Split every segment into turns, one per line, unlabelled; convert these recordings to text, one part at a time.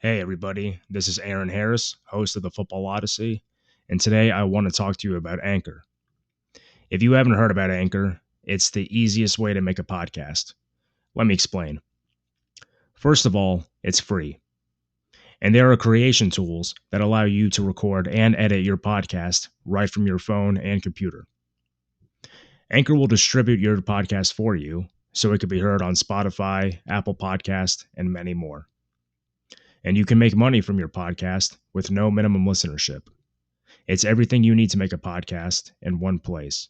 Hey everybody, this is Aaron Harris, host of the Football Odyssey, and today I want to talk to you about Anchor. If you haven't heard about Anchor, it's the easiest way to make a podcast. Let me explain. First of all, it's free, and there are creation tools that allow you to record and edit your podcast right from your phone and computer. Anchor will distribute your podcast for you, so it can be heard on Spotify, Apple Podcast, and many more. And you can make money from your podcast with no minimum listenership. It's everything you need to make a podcast in one place.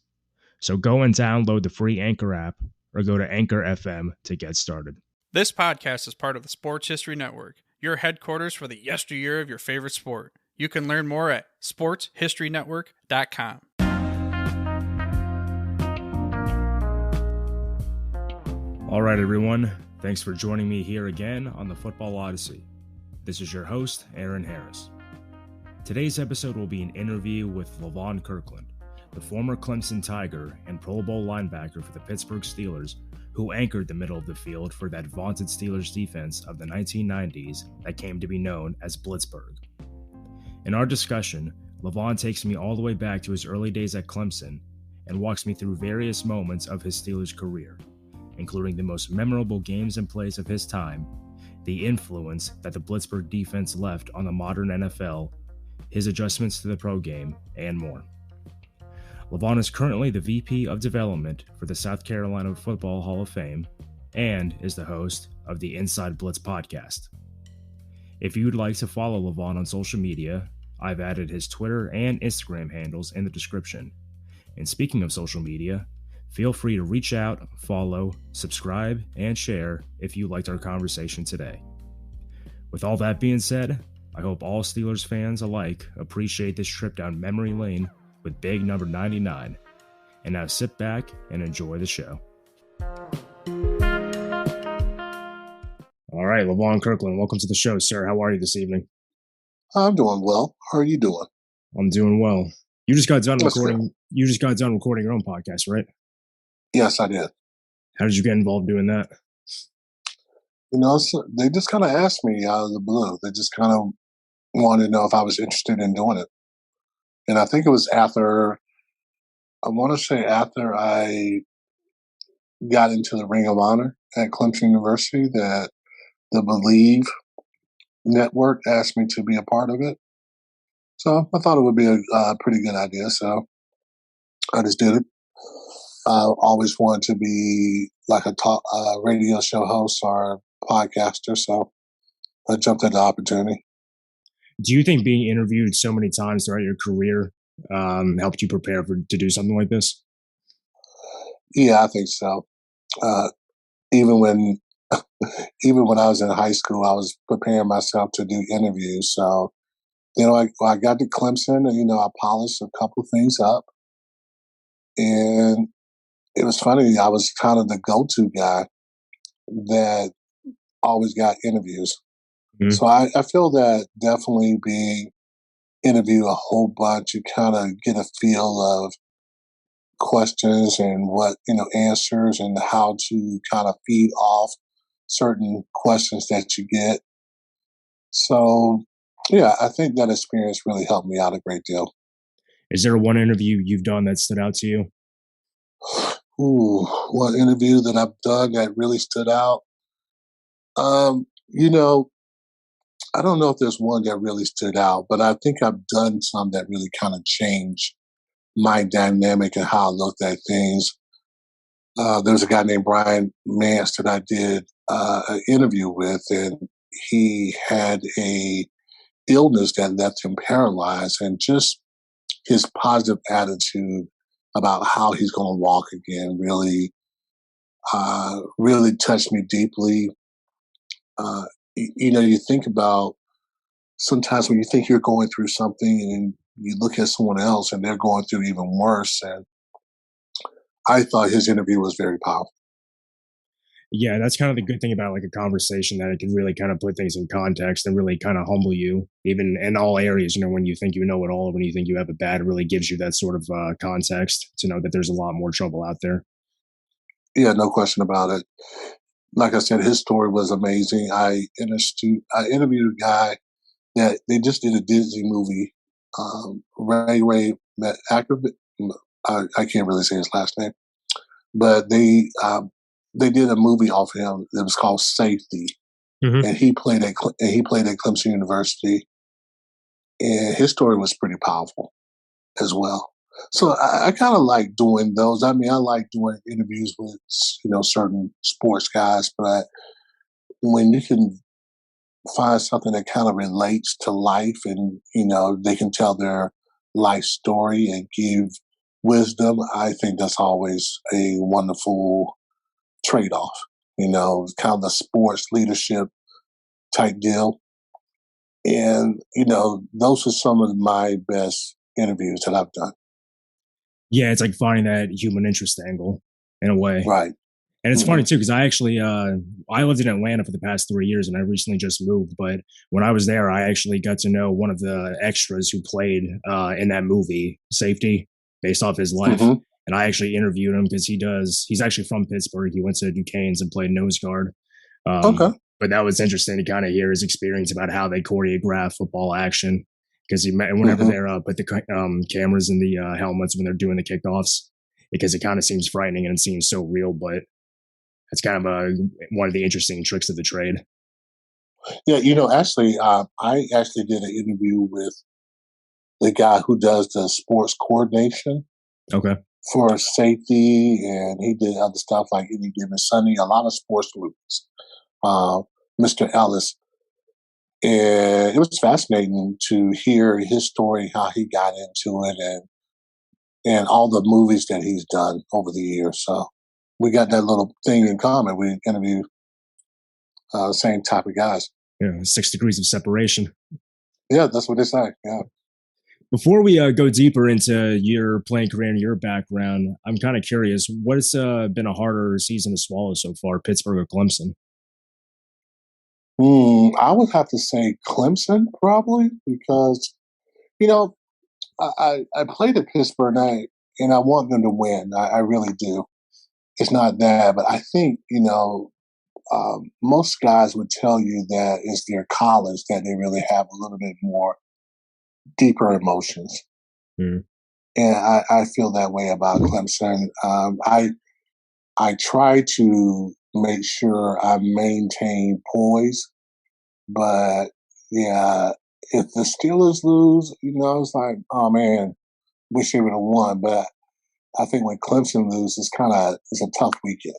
So go and download the free Anchor app or go to Anchor FM to get started.
This podcast is part of the Sports History Network, your headquarters for the yesteryear of your favorite sport. You can learn more at sportshistorynetwork.com.
All right, everyone. Thanks for joining me here again on the Football Odyssey. This is your host, Aaron Harris. Today's episode will be an interview with Levon Kirkland, the former Clemson Tiger and Pro Bowl linebacker for the Pittsburgh Steelers, who anchored the middle of the field for that vaunted Steelers defense of the 1990s that came to be known as Blitzburgh. In our discussion, Levon takes me all the way back to his early days at Clemson and walks me through various moments of his Steelers career, including the most memorable games and plays of his time, the influence that the Blitzburgh defense left on the modern NFL, his adjustments to the pro game, and more. Levon is currently the VP of Development for the South Carolina Football Hall of Fame and is the host of the Inside Blitz Podcast. If you'd like to follow Levon on social media, I've added his Twitter and Instagram handles in the description. And speaking of social media, feel free to reach out, follow, subscribe, and share if you liked our conversation today. With all that being said, I hope all Steelers fans alike appreciate this trip down memory lane with big number 99. And now sit back and enjoy the show. All right, Levon Kirkland, welcome to the show, sir. How are you this evening?
I'm doing well. How are you doing?
I'm doing well. You just got done
That's
recording.
good.
You just got done recording your own podcast, right?
Yes, I did.
How did you get involved doing that?
So they just kind of asked me out of the blue. They just kind of wanted to know if I was interested in doing it. And I think it was after I got into the Ring of Honor at Clemson University that the Believe network asked me to be a part of it. So I thought it would be a pretty good idea. So I just did it. I always wanted to be like a radio show host or podcaster, so I jumped at the opportunity.
Do you think being interviewed so many times throughout your career helped you prepare to do something like this?
Yeah, I think so. Even when I was in high school, I was preparing myself to do I got to Clemson and, I polished a couple things up. And it was funny. I was kind of the go-to guy that always got interviews. Mm-hmm. So I feel that definitely being interviewed a whole bunch, you kind of get a feel of questions and what, answers and how to kind of feed off certain questions that you get. So, yeah, I think that experience really helped me out a great deal.
Is there one interview you've done that stood out to you?
Ooh, one interview that I've done that really stood out. I don't know if there's one that really stood out, but I think I've done some that really kind of changed my dynamic and how I looked at things. There's a guy named Brian Mance that I did an interview with, and he had a illness that left him paralyzed, and just his positive attitude about how he's going to walk again really touched me deeply. You think about sometimes when you think you're going through something and you look at someone else and they're going through even worse. And I thought his interview was very powerful.
Yeah, that's kind of the good thing about like a conversation, that it can really kind of put things in context and really kind of humble you, even in all areas. When you think you know it all, when you think you have it bad, it really gives you that sort of context to know that there's a lot more trouble out there.
Yeah, no question about it. like I said, his story was amazing. I interviewed a guy that they just did a Disney movie. Ray Ackerman. I can't really say his last name, but they did a movie off him that was called Safety, and he played at Clemson University, and his story was pretty powerful as well. So I kind of like doing those. I mean, I like doing interviews with certain sports guys, but when you can find something that kind of relates to life, and they can tell their life story and give wisdom, I think that's always a wonderful trade-off. Kind of the sports leadership type deal. And, those are some of my best interviews that I've done.
Yeah, it's like finding that human interest angle in a way.
Right.
And it's funny too, because I actually I lived in Atlanta for the past 3 years, and I recently just moved. But when I was there, I actually got to know one of the extras who played in that movie, Safety, based off his life. And I actually interviewed him because he's actually from Pittsburgh. He went to Duquesne's and played nose guard.
Okay.
But that was interesting to kind of hear his experience about how they choreograph football action. Because whenever they're put the cameras in the helmets when they're doing the kickoffs, because it kind of seems frightening and it seems so real, but it's kind of one of the interesting tricks of the trade.
Yeah, actually, I actually did an interview with the guy who does the sports coordination.
Okay.
For safety, and he did other stuff like Any Given Sunday, a lot of sports movies. Mr. Ellis. And it was fascinating to hear his story, how he got into it, and all the movies that he's done over the years. So we got that little thing in common. We interview the same type of guys.
Yeah, 6 degrees of separation.
Yeah, that's what they say. Yeah.
Before we go deeper into your playing career and your background, I'm kind of curious, what's been a harder season to swallow so far, Pittsburgh or Clemson?
I would have to say Clemson, probably, because, I played at Pittsburgh and I want them to win. I really do. It's not that, but I think, most guys would tell you that it's their college that they really have a little bit more deeper emotions. And I feel that way about Clemson. I try to make sure I maintain poise, but yeah, if the Steelers lose, it's like, oh man, wish they would have won. But I think when Clemson loses, it's a tough weekend.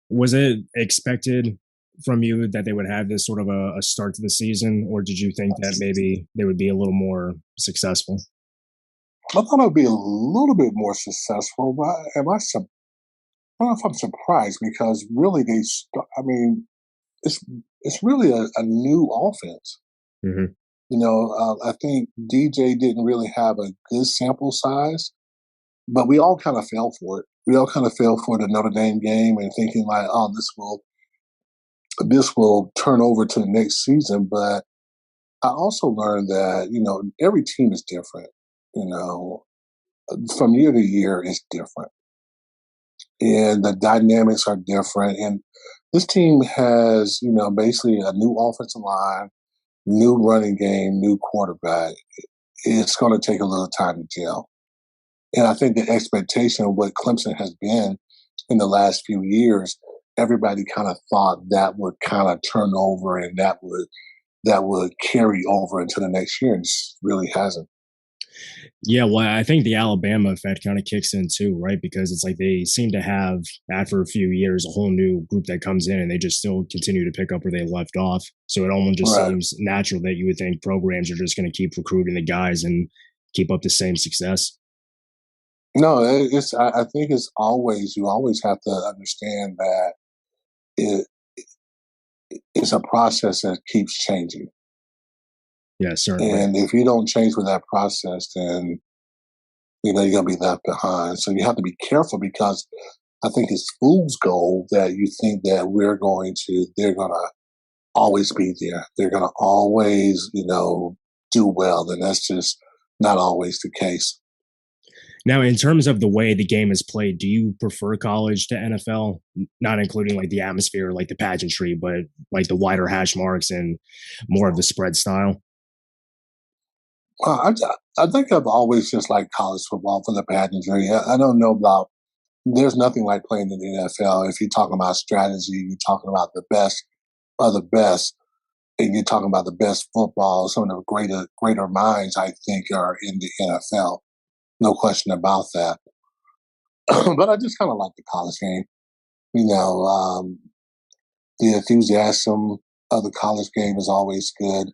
Was it expected from you that they would have this sort of a start to the season, or did you think that maybe they would be a little more successful?
I thought it would be a little bit more successful, but I don't know if I'm surprised, because really it's really a new offense. I think DJ didn't really have a good sample size, but we all kind of fell for it. We all kind of fell for the Notre Dame game and thinking like, oh, this will turn over to the next season. But I also learned that, every team is different. From year to year is different. And the dynamics are different. And this team has, basically a new offensive line, new running game, new quarterback. It's going to take a little time to gel. And I think the expectation of what Clemson has been in the last few years, everybody kind of thought that would kind of turn over and that would carry over into the next year, and it really hasn't.
Yeah, well, I think the Alabama effect kind of kicks in too, right? Because it's like they seem to have, after a few years, a whole new group that comes in and they just still continue to pick up where they left off. So it almost just seems natural that you would think programs are just going to keep recruiting the guys and keep up the same success.
No, I think you always have to understand that it's a process that keeps changing.
Yeah, certainly.
And if you don't change with that process, then you're going to be left behind. So you have to be careful, because I think it's fool's gold that you think that they're going to always be there. They're going to always, do well. And that's just not always the case.
Now, in terms of the way the game is played, do you prefer college to NFL? Not including like the atmosphere, like the pageantry, but like the wider hash marks and more of the spread style?
I think I've always just liked college football for the pageantry. I don't know about. There's nothing like playing in the NFL. If you're talking about strategy, you're talking about the best of the best, and you're talking about the best football. Some of the greater minds, I think, are in the NFL. No question about that. But I just kind of like the college game. You know, the enthusiasm of the college game is always good.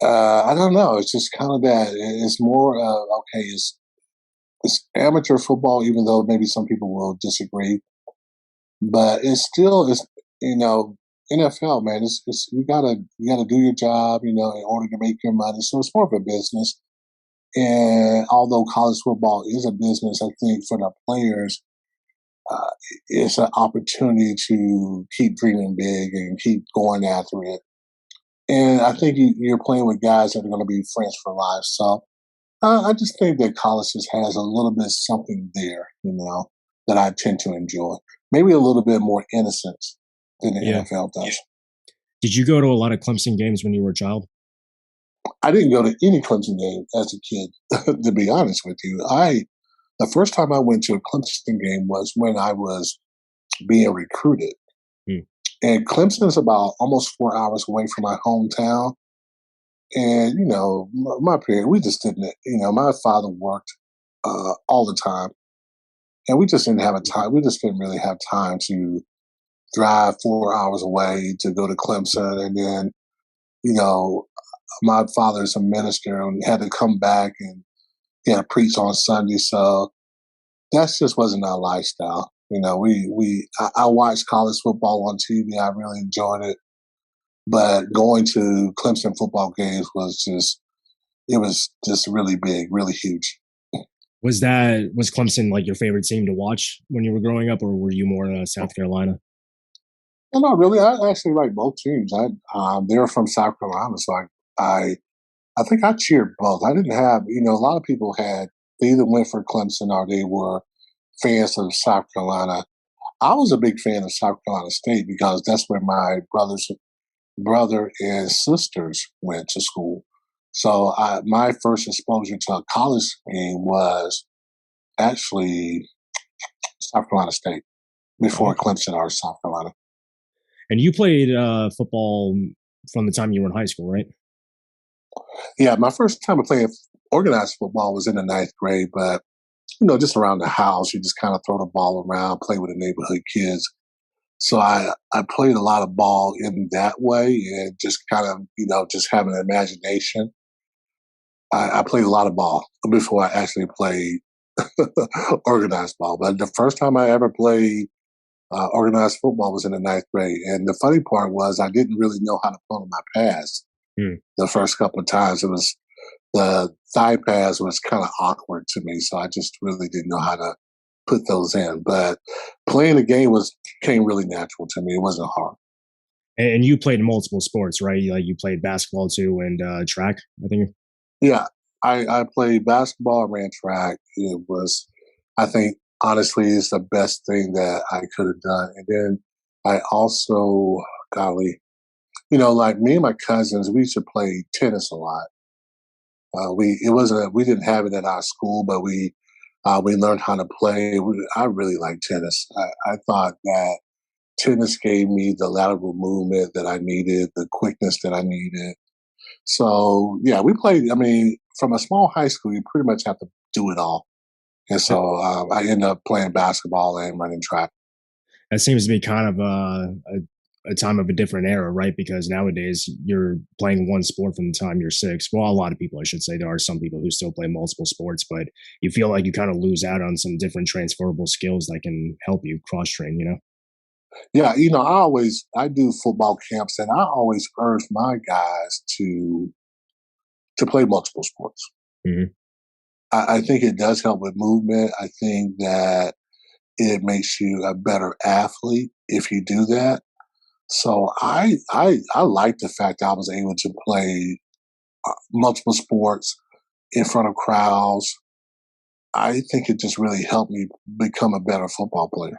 I don't know. It's just kind of that. It's more okay. It's amateur football, even though maybe some people will disagree. But it's still it's you know NFL, man. It's you gotta do your job, in order to make your money. So it's more of a business. And although college football is a business, I think for the players, uh, it's an opportunity to keep dreaming big and keep going after it. And I think you're playing with guys that are going to be friends for life. So I just think that college just has a little bit something there, that I tend to enjoy. Maybe a little bit more innocence than the
Yeah.
NFL does.
Did you go to a lot of Clemson games when you were a child?
I didn't go to any Clemson game as a kid, to be honest with you. The first time I went to a Clemson game was when I was being recruited.
Hmm.
And Clemson is about almost 4 hours away from my hometown. And, my parents, we just didn't, my father worked all the time. And we just didn't have a time. We just didn't really have time to drive 4 hours away to go to Clemson. And then, you know, my father's a minister and had to come back and he had to preach on Sunday. So that just wasn't our lifestyle. I watched college football on TV. I really enjoyed it. But going to Clemson football games it was just really big, really huge.
Was Clemson like your favorite team to watch when you were growing up, or were you more South Carolina?
Well, not really. I actually like both teams. They're from South Carolina, so I think I cheered both. I didn't have, a lot of people they either went for Clemson or they were fans of South Carolina. I was a big fan of South Carolina State because that's where my brother and sisters went to school. So my first exposure to a college game was actually South Carolina State before Clemson or South Carolina.
And you played football from the time you were in high school, right?
Yeah, my first time of playing organized football was in the ninth grade, but just around the house, you just kind of throw the ball around, play with the neighborhood kids. So I played a lot of ball in that way and just kind of, just having an imagination. I played a lot of ball before I actually played organized ball. But the first time I ever played organized football was in the ninth grade. And the funny part was I didn't really know how to pull my pass the first couple of times. It was the thigh pass was kind of awkward to me. So I just really didn't know how to put those in. But playing the game came really natural to me. It wasn't hard.
And you played multiple sports, right? Like you played basketball too and track, I think.
Yeah, I played basketball, ran track. It was, I think, honestly, it's the best thing that I could have done. And then I also, golly, like me and my cousins, we used to play tennis a lot. We didn't have it at our school, but we learned how to play. I really liked tennis. I thought that tennis gave me the lateral movement that I needed, the quickness that I needed. So yeah, we played. I mean, from a small high school, you pretty much have to do it all. And so I ended up playing basketball and running track.
That seems to be kind of a time of a different era, right? Because nowadays you're playing one sport from the time you're 6. Well, a lot of people, I should say. There are some people who still play multiple sports, but you feel like you kind of lose out on some different transferable skills that can help you cross train,
Yeah, I do football camps, and I always urge my guys to play multiple sports.
Mm-hmm.
I think it does help with movement. I think that it makes you a better athlete if you do that. So I like the fact that I was able to play multiple sports in front of crowds. I think it just really helped me become a better football player.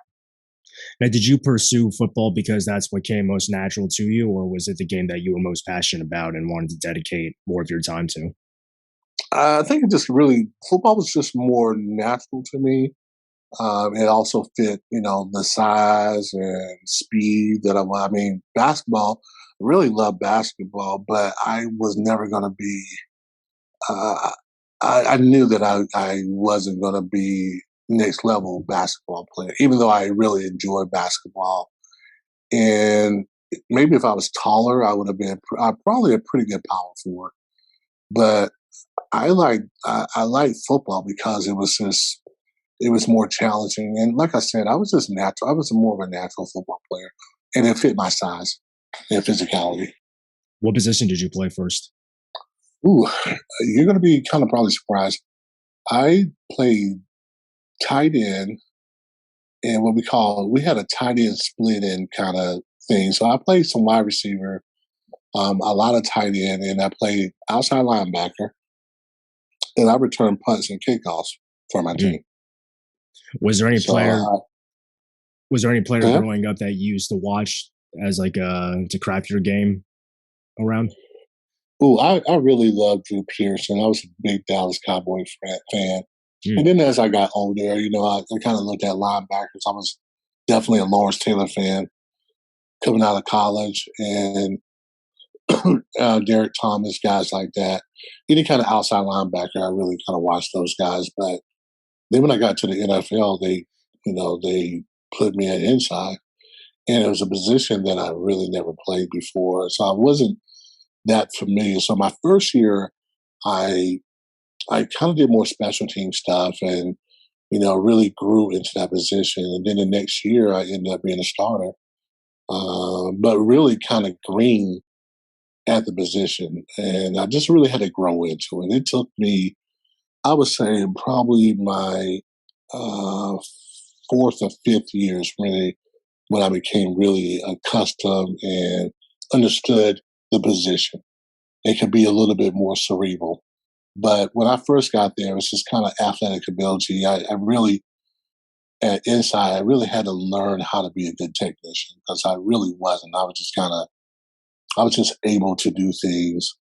Now, did you pursue football because that's what came most natural to you, or was it the game that you were most passionate about and wanted to dedicate more of your time to?
I think it just really football was just more natural to me. It also fit, the size and speed that I mean, basketball. I really love basketball, but I was never going to be. Uh, I knew that I wasn't going to be next level basketball player, even though I really enjoy basketball. And maybe if I was taller, I would have been probably a pretty good power forward. But I like football because it was more challenging. And like I said, I was just natural. I was more of a natural football player, and it fit my size and physicality.
What position did you play first?
Ooh, you're going to be kind of probably surprised. I played tight end, and we had a tight end split in kind of thing. So I played some wide receiver, a lot of tight end, and I played outside linebacker, and I returned punts and kickoffs for my team.
Was there any
So,
player? Was there any player
yeah.
growing up that you used to watch as like to craft your game around?
Ooh, I really loved Drew Pearson. I was a big Dallas Cowboys fan. And then as I got older, I kind of looked at linebackers. I was definitely a Lawrence Taylor fan coming out of college, and Derek Thomas, guys like that. Any kind of outside linebacker, I really kind of watched those guys. But then when I got to the NFL, they put me at inside, and it was a position that I really never played before, so I wasn't that familiar. So my first year, I kind of did more special team stuff, and really grew into that position. And then the next year, I ended up being a starter, but really kind of green at the position, and I just really had to grow into it. It took me, I was saying, probably my fourth or fifth years, really, when I became really accustomed and understood the position. It could be a little bit more cerebral. But when I first got there, it was just kind of athletic ability. I really, at inside, I really had to learn how to be a good technician because I really wasn't. I was just able to do things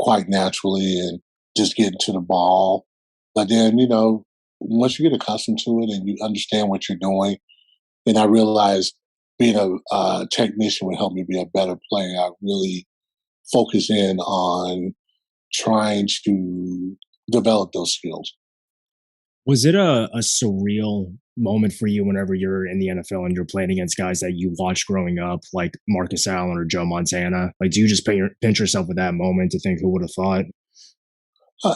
quite naturally and just get into the ball. But then, once you get accustomed to it and you understand what you're doing, and I realized being a technician would help me be a better player. I really focus in on trying to develop those skills.
Was it a surreal moment for you whenever you're in the NFL and you're playing against guys that you watched growing up, like Marcus Allen or Joe Montana? Like, do you just pinch yourself at that moment to think, who would have thought?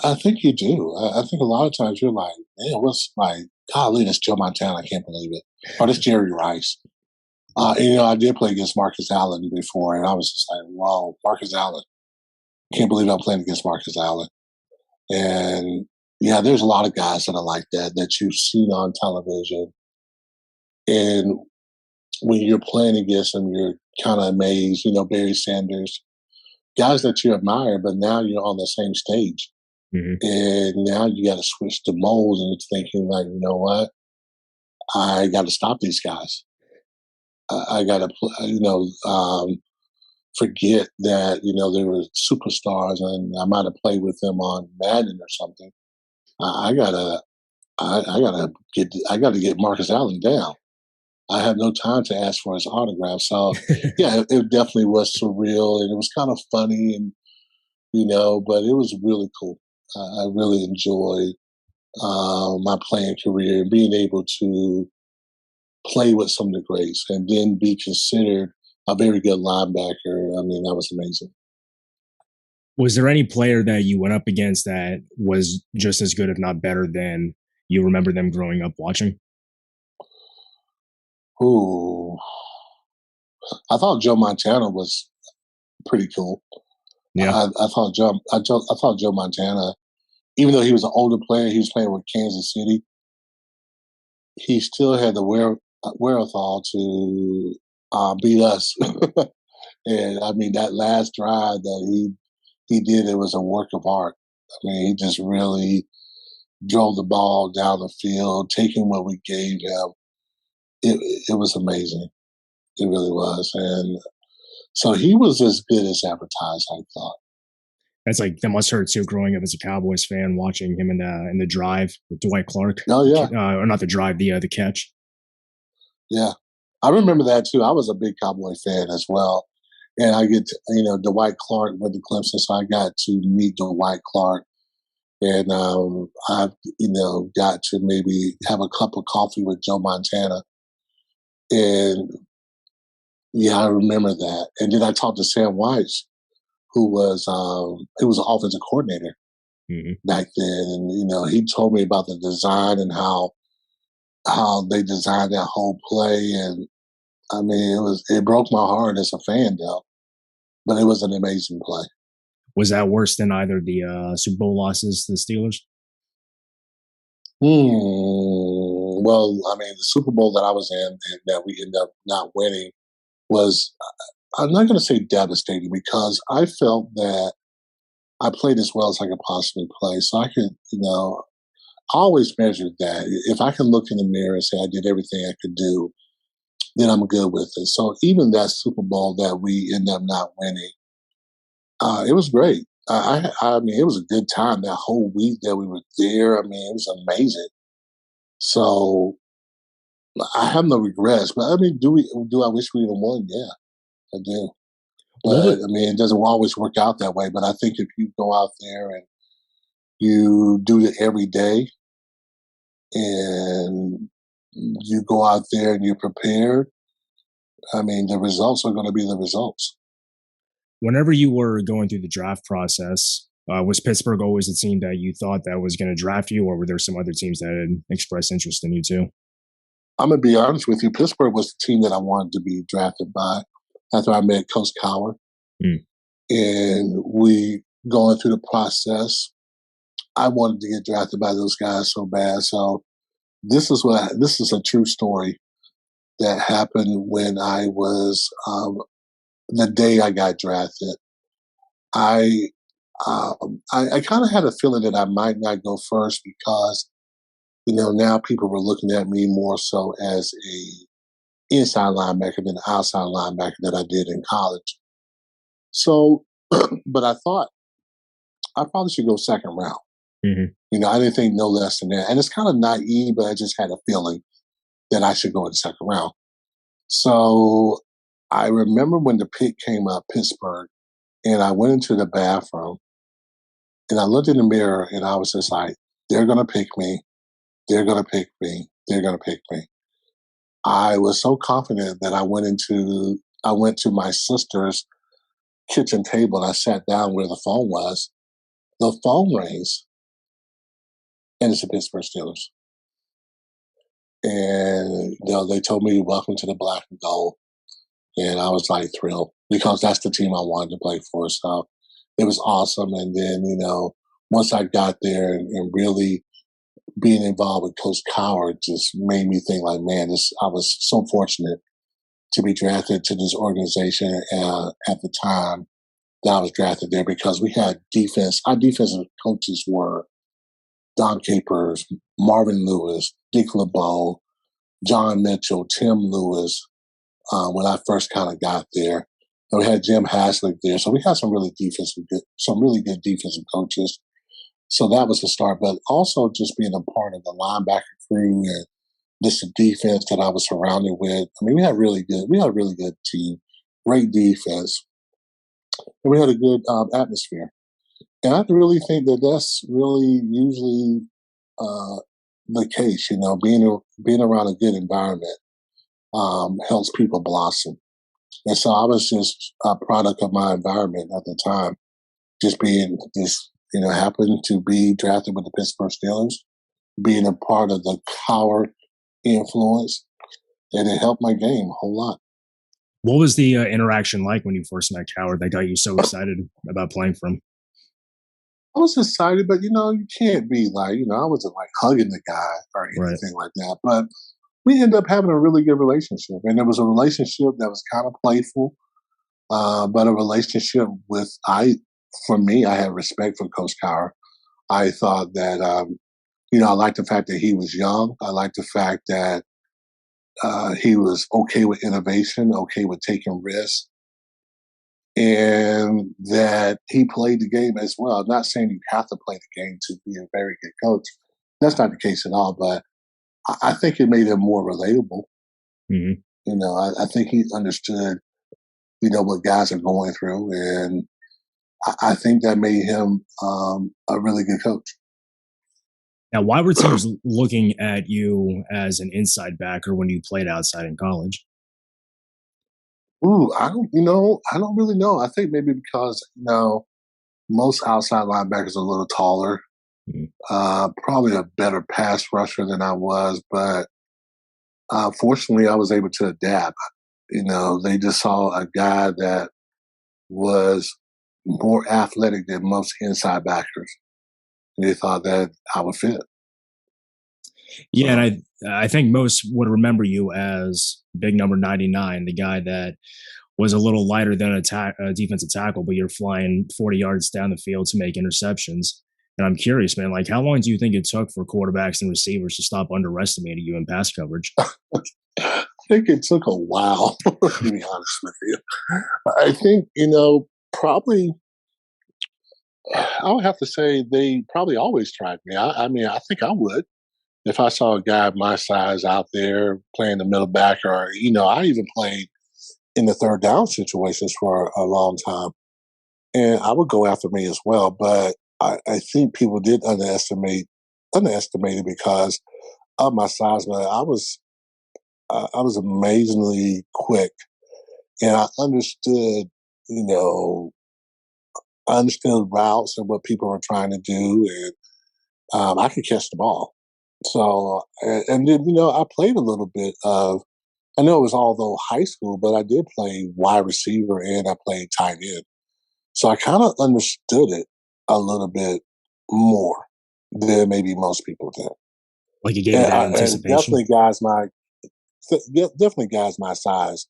I think you do. I think a lot of times you're like, man, what's my golly, that's Joe Montana. I can't believe it. Or that's Jerry Rice. And, I did play against Marcus Allen before, and I was just like, wow, Marcus Allen. Can't believe I'm playing against Marcus Allen. And yeah, there's a lot of guys that are like that you've seen on television. And when you're playing against them, you're kind of amazed, Barry Sanders, guys that you admire, but now you're on the same stage.
Mm-hmm.
And now you got to switch the molds, and it's thinking like, you know what? I got to stop these guys. I got to, forget that they were superstars, and I might have played with them on Madden or something. I gotta get Marcus Allen down. I have no time to ask for his autograph. So yeah, it definitely was surreal, and it was kind of funny, and but it was really cool. I really enjoyed my playing career and being able to play with some of the greats, and then be considered a very good linebacker. I mean, that was amazing.
Was there any player that you went up against that was just as good, if not better, than you remember them growing up watching?
Ooh, I thought Joe Montana was pretty cool.
Yeah,
I thought Joe Montana, even though he was an older player, he was playing with Kansas City. He still had the wherewithal to beat us. And I mean, that last drive that he did, it was a work of art. I mean, he just really drove the ball down the field, taking what we gave him. It was amazing. It really was. And so he was as good as advertised, I thought.
That's like that must hurt too. Growing up as a Cowboys fan, watching him in the drive with Dwight Clark.
Oh yeah,
or not the drive, the catch.
Yeah, I remember that too. I was a big Cowboy fan as well, and I get Dwight Clark went to Clemson, so I got to meet Dwight Clark, and I got to maybe have a cup of coffee with Joe Montana, and yeah, I remember that. And then I talked to Sam Weiss, who was an offensive coordinator back then, and he told me about the design and how they designed that whole play. And I mean, it broke my heart as a fan though, but it was an amazing play.
Was that worse than either the Super Bowl losses to the Steelers?
Well, I mean, the Super Bowl that I was in and that we ended up not winning was, I'm not going to say devastating, because I felt that I played as well as I could possibly play. So I could, I always measured that. If I can look in the mirror and say I did everything I could do, then I'm good with it. So even that Super Bowl that we ended up not winning, it was great. I mean, it was a good time. That whole week that we were there, I mean, it was amazing. So I have no regrets. But I mean, do I wish we would have won? Yeah, I do. But I mean, it doesn't always work out that way. But I think if you go out there and you do it every day, and you go out there and you're prepared, I mean, the results are going to be the results.
Whenever you were going through the draft process, was Pittsburgh always a team that you thought that was going to draft you, or were there some other teams that had expressed interest in you too?
I'm going to be honest with you. Pittsburgh was the team that I wanted to be drafted by after I met Coach Cowher. And we going through the process, I wanted to get drafted by those guys so bad. So this is a true story that happened when I was the day I got drafted. I kind of had a feeling that I might not go first because now people were looking at me more so as a inside linebacker than an outside linebacker that I did in college. So, but I thought I probably should go second round. I didn't think no less than that. And it's kind of naive, but I just had a feeling that I should go in the second round. So I remember when the pick came up, Pittsburgh, and I went into the bathroom and I looked in the mirror and I was just like, they're going to pick me. They're going to pick me. They're going to pick me. I was so confident that I went to my sister's kitchen table and I sat down where the phone was. The phone rings and it's the Pittsburgh Steelers. And they told me, welcome to the black and gold. And I was like thrilled because that's the team I wanted to play for. So it was awesome. And then, once I got there and really being involved with Coach Cowher just made me think like, man, I was so fortunate to be drafted to this organization at the time that I was drafted there because we had defense. Our defensive coaches were Don Capers, Marvin Lewis, Dick LeBeau, John Mitchell, Tim Lewis, when I first kind of got there. And we had Jim Haslick there. So we had some really good defensive coaches. So that was the start. But also just being a part of the linebacker crew and this defense that I was surrounded with. I mean, we had a really good team, great defense. And we had a good atmosphere. And I really think that that's really usually the case, being around a good environment helps people blossom. And so I was just a product of my environment at the time, just being this, happened to be drafted with the Pittsburgh Steelers, being a part of the Cowher influence, and it helped my game a whole lot.
What was the interaction like when you first met Cowher that got you so excited about playing for him?
I was excited, but you can't be like, I wasn't like hugging the guy or anything like that. But we ended up having a really good relationship. And it was a relationship that was kind of playful, but a relationship for me, I had respect for Coach Cowher. I thought that I like the fact that he was young. I like the fact that he was okay with innovation, okay with taking risks, and that he played the game as well. I'm not saying you have to play the game to be a very good coach. That's not the case at all, but I think it made him more relatable.
Mm-hmm.
I think he understood, what guys are going through, and I think that made him a really good coach.
Now, why were teams looking at you as an inside backer when you played outside in college?
Ooh, I don't really know. I think maybe because, most outside linebackers are a little taller, probably a better pass rusher than I was, but fortunately I was able to adapt. They just saw a guy that was more athletic than most inside backers. And they thought that I would fit.
Yeah, and I think most would remember you as big number 99, the guy that was a little lighter than a defensive tackle, but you're flying 40 yards down the field to make interceptions. And I'm curious, man, like how long do you think it took for quarterbacks and receivers to stop underestimating you in pass coverage?
I think it took a while, to be honest with you. I think, probably, I would have to say they probably always tried me. I mean, I think I would. If I saw a guy my size out there playing the middle back, or, I even played in the third down situations for a long time. And I would go after me as well. But I think people did underestimate it because of my size. But I was amazingly quick, and I understood, routes and what people were trying to do, and I could catch the ball. So, and then, I played a little bit of, I know it was although high school, but I did play wide receiver and I played tight end. So I kind of understood it a little bit more than maybe most people did.
Like you gave it that anticipation?
Definitely guys my size,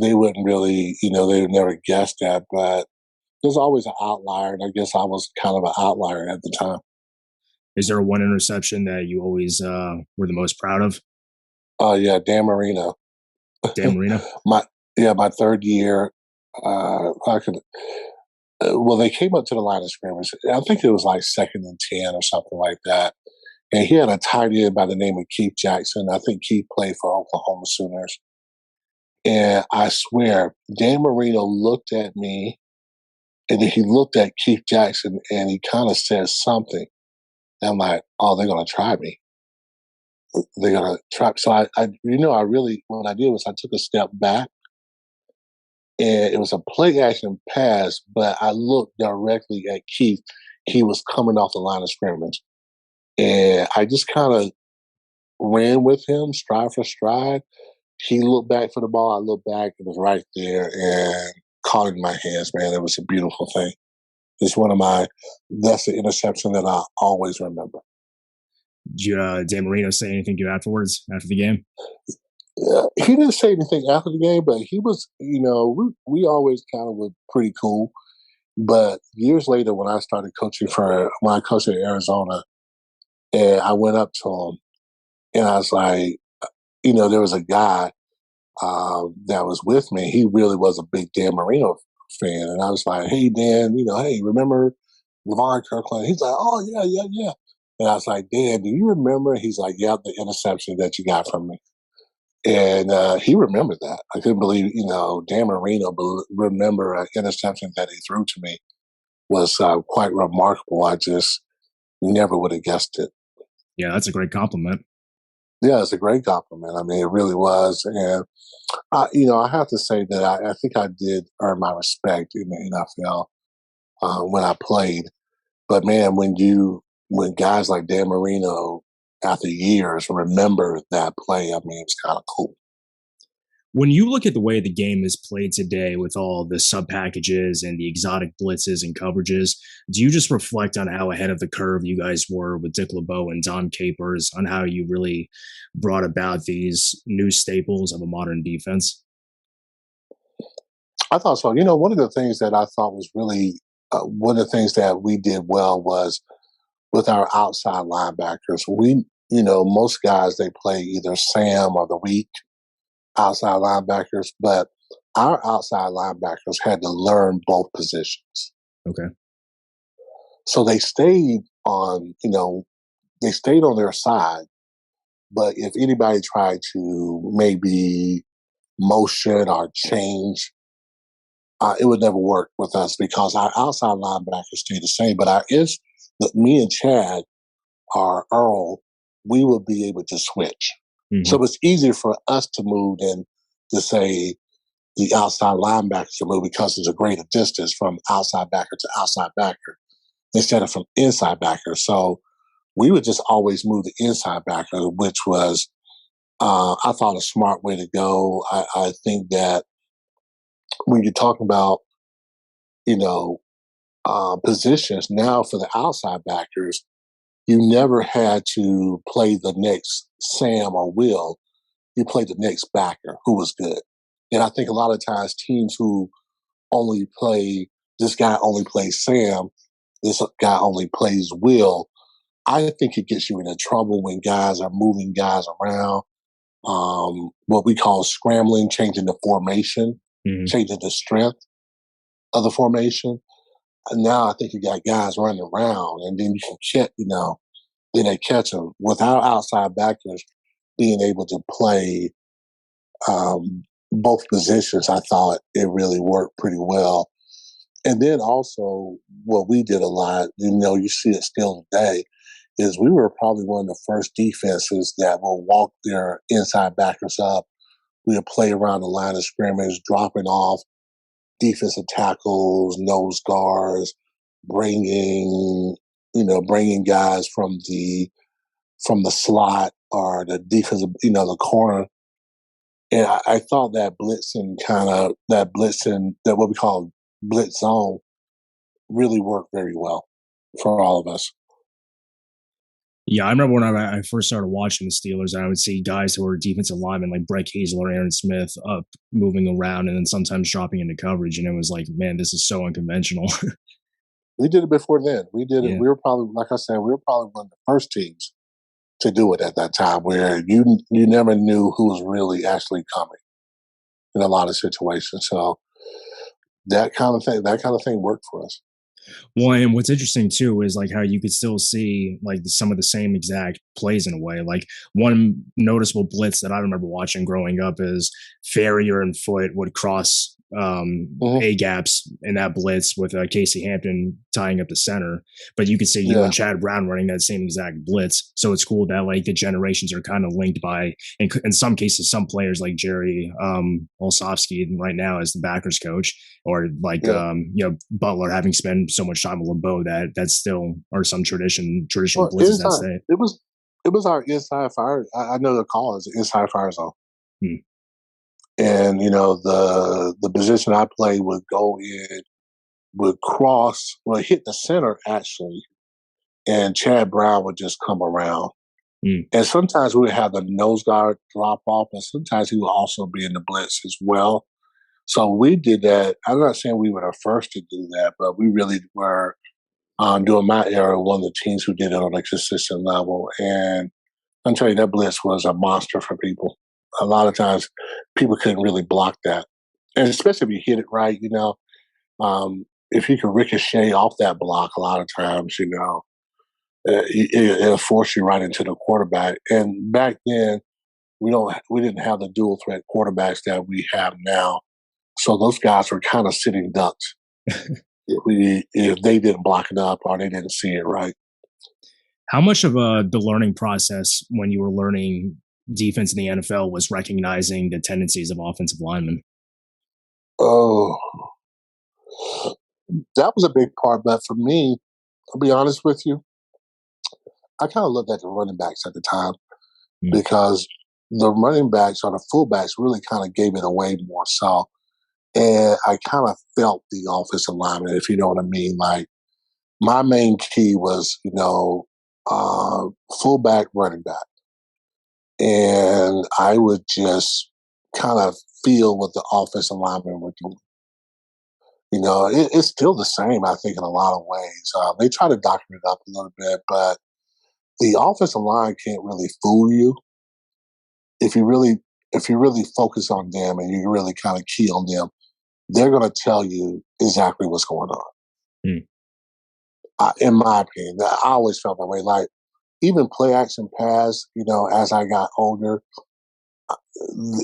they wouldn't really, they would never guess that, but there's always an outlier, and I guess I was kind of an outlier at the time.
Is there one interception that you always were the most proud of?
Oh yeah, Dan Marino.
Dan Marino?
my third year, they came up to the line of scrimmage. I think it was like 2nd and 10 or something like that. And he had a tight end by the name of Keith Jackson. I think Keith played for Oklahoma Sooners. And I swear, Dan Marino looked at me, and then he looked at Keith Jackson, and he kind of said something. And I'm like, oh, they're going to try me. They're going to try. So I really, what I did was I took a step back, and it was a play action pass, but I looked directly at Keith. He was coming off the line of scrimmage. And I just kind of ran with him, stride for stride. He looked back for the ball. I looked back. It was right there, and caught it in my hands, man. It was a beautiful thing. It's that's the interception that I always remember.
Did Dan Marino say anything to you afterwards, after the game?
He didn't say anything after the game, but he was, we always kind of were pretty cool. But years later, when I started coaching when I coached at Arizona, and I went up to him, and I was like, there was a guy that was with me. He really was a big Dan Marino fan. And I was like, hey, Dan, hey, remember Levon Kirkland? He's like, oh, yeah. And I was like, Dan, do you remember? He's like, yeah, the interception that you got from me. And he remembered that. I couldn't believe, Dan Marino remember an interception that he threw to me was quite remarkable. I just never would have guessed it.
Yeah, that's a great compliment.
Yeah, it's a great compliment. I mean, it really was. And, I have to say that I think I did earn my respect in the NFL when I played. But, man, when guys like Dan Marino, after years, remember that play, I mean, it's kind of cool.
When you look at the way the game is played today with all the sub packages and the exotic blitzes and coverages, do you just reflect on how ahead of the curve you guys were with Dick LeBeau and Don Capers on how you really brought about these new staples of a modern defense?
I thought so. One of the things that I thought was really one of the things that we did well was with our outside linebackers. Most guys, they play either Sam or the weak outside linebackers, but our outside linebackers had to learn both positions.
Okay.
So they stayed on their side, but if anybody tried to maybe motion or change, it would never work with us because our outside linebackers stayed the same. But me and Chad, our Earl, we would be able to switch.
Mm-hmm.
So it's easier for us to move than to say the outside linebackers to move because there's a greater distance from outside backer to outside backer instead of from inside backer. So we would just always move the inside backer, which was, I thought, a smart way to go. I think that when you're talking about, positions now for the outside backers, you never had to play the next Sam or Will. You played the next backer who was good. And I think a lot of times teams who only play, this guy only plays Sam, this guy only plays Will, I think it gets you into trouble when guys are moving guys around. What we call scrambling, changing the formation, changing the strength of the formation. And now I think you got guys running around, and then you can catch, then they catch them. Without outside backers being able to play both positions, I thought it really worked pretty well. And then also what we did a lot, you see it still today, is we were probably one of the first defenses that will walk their inside backers up. We would play around the line of scrimmage, dropping off defensive tackles, nose guards, bringing guys from the slot or the defensive, the corner. And I thought that that what we call blitz zone really worked very well for all of us.
Yeah, I remember when I first started watching the Steelers, I would see guys who were defensive linemen like Brett Hazel or Aaron Smith up moving around and then sometimes dropping into coverage. And it was like, man, this is so unconventional.
We did it before then. We did it.
Yeah.
We were probably, like I said, we were probably one of the first teams to do it at that time where you never knew who was really actually coming in a lot of situations. So that kind of thing worked for us.
Well, and what's interesting too is like how you could still see like some of the same exact plays in a way. Like one noticeable blitz that I remember watching growing up is Farrier and Foot would cross A gaps in that blitz with Casey Hampton tying up the center, but you could see you and Chad Brown running that same exact blitz. So it's cool that like the generations are kind of linked by, in some cases, some players like Jerry Olsofsky right now as the backers coach, or like Butler having spent so much time with LeBeau that still are some traditional blitzes that stay.
It was our inside fire. I know the call is inside fire zone. And, the position I played would go in, would hit the center actually, and Chad Brown would just come around. And sometimes we would have the nose guard drop off, and sometimes he would also be in the blitz as well. So we did that. I'm not saying we were the first to do that, but we really were, during my era, one of the teams who did it on a consistent level. And I'm telling you, that blitz was a monster for people. A lot of times people couldn't really block that. And especially if you hit it right, if you can ricochet off that block a lot of times, it'll force you right into the quarterback. And back then, we didn't have the dual threat quarterbacks that we have now. So those guys were kind of sitting ducks if they didn't block it up or they didn't see it right.
How much of the learning process when you were learning defense in the NFL was recognizing the tendencies of offensive linemen?
Oh, that was a big part. But for me, I'll be honest with you, I kind of looked at the running backs at the time because the running backs or the fullbacks really kind of gave it away more so. And I kind of felt the offensive lineman, if you know what I mean. Like, my main key was, fullback, running back. And I would just kind of feel what the offensive linemen were doing. It's still the same, I think, in a lot of ways. They try to document it up a little bit, but the offensive line can't really fool you if you really focus on them and you really kind of key on them. They're going to tell you exactly what's going on.
Mm.
In my opinion, I always felt that way. Like even play action pass, as I got older,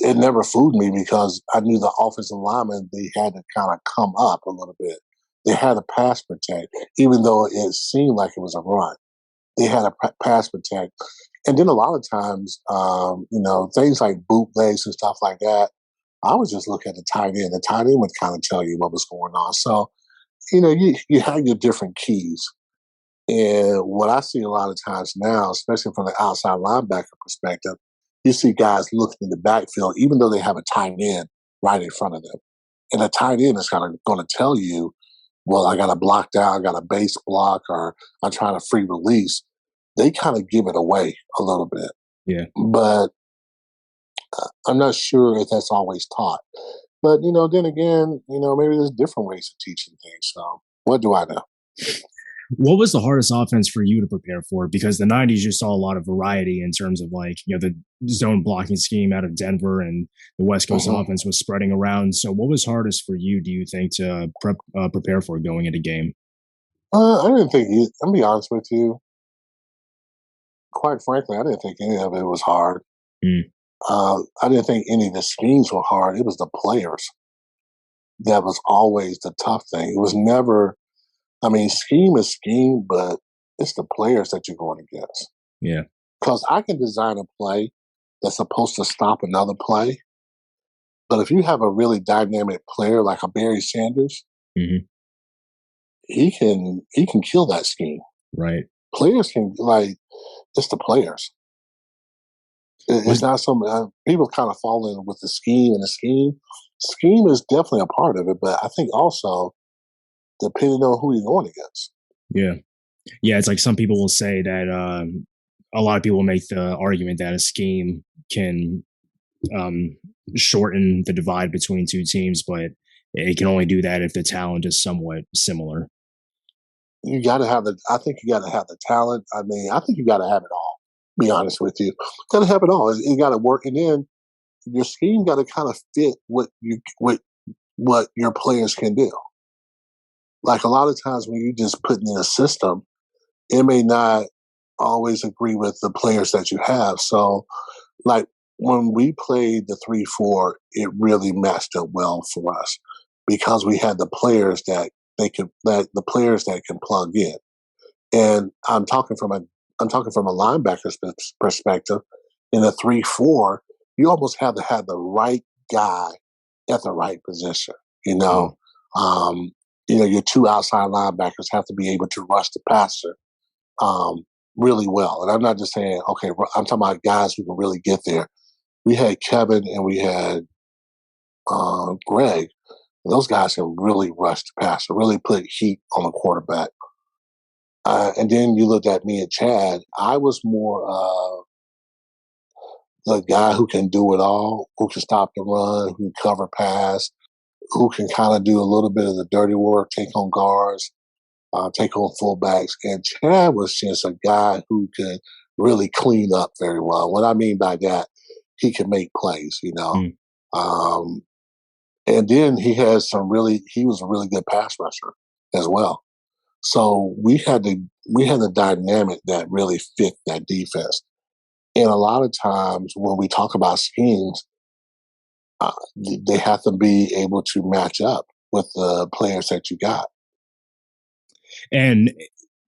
it never fooled me because I knew the offensive linemen, they had to kind of come up a little bit. They had to pass protect, even though it seemed like it was a run. They had to pass protect. And then a lot of times, things like bootlegs and stuff like that, I was just looking at the tight end. The tight end would kind of tell you what was going on. So, you have your different keys. And what I see a lot of times now, especially from the outside linebacker perspective, you see guys looking in the backfield, even though they have a tight end right in front of them. And the tight end is kind of going to tell you, well, I got a block down, I got a base block, or I'm trying to free release. They kind of give it away a little bit.
Yeah.
But I'm not sure if that's always taught. But, then again, maybe there's different ways of teaching things. So what do I know?
What was the hardest offense for you to prepare for? Because the 90s, you saw a lot of variety in terms of the zone blocking scheme out of Denver, and the West Coast offense was spreading around. So what was hardest for you, do you think, to prepare for going into game?
I didn't think, I'll be honest with you, quite frankly, I didn't think any of it was hard.
Mm.
I didn't think any of the schemes were hard. It was the players that was always the tough thing. It was never, scheme is scheme, but it's the players that you're going against.
Yeah.
Because I can design a play that's supposed to stop another play, but if you have a really dynamic player like a Barry Sanders, he can kill that scheme.
Right.
Players can, it's the players. It's not something people kind of fall in with the scheme, and the scheme is definitely a part of it, but I think also depending on who you're going against.
Yeah. Yeah. It's like some people will say that a lot of people make the argument that a scheme can shorten the divide between two teams, but it can only do that if the talent is somewhat similar.
You got to have I think you got to have the talent. I think you got to have it all. Be honest with you, got to have it all. You got to work, and then your scheme got to kind of fit what your players can do. Like a lot of times when you just put in a system, it may not always agree with the players that you have. So, like when we played the 3-4, it really matched up well for us because we had the players that can plug in. And I'm talking from a linebacker's perspective. In a 3-4, you almost have to have the right guy at the right position. Your two outside linebackers have to be able to rush the passer really well. And I'm not just saying, okay, I'm talking about guys who can really get there. We had Kevin and we had Greg. Those guys can really rush the passer, really put heat on the quarterback. And then you looked at me and Chad. I was more the guy who can do it all, who can stop the run, who can cover pass, who can kind of do a little bit of the dirty work, take on guards, take on fullbacks. And Chad was just a guy who could really clean up very well. What I mean by that, he can make plays, and then he was a really good pass rusher as well. So we had the dynamic that really fit that defense. And a lot of times when we talk about schemes, they have to be able to match up with the players that you got.
And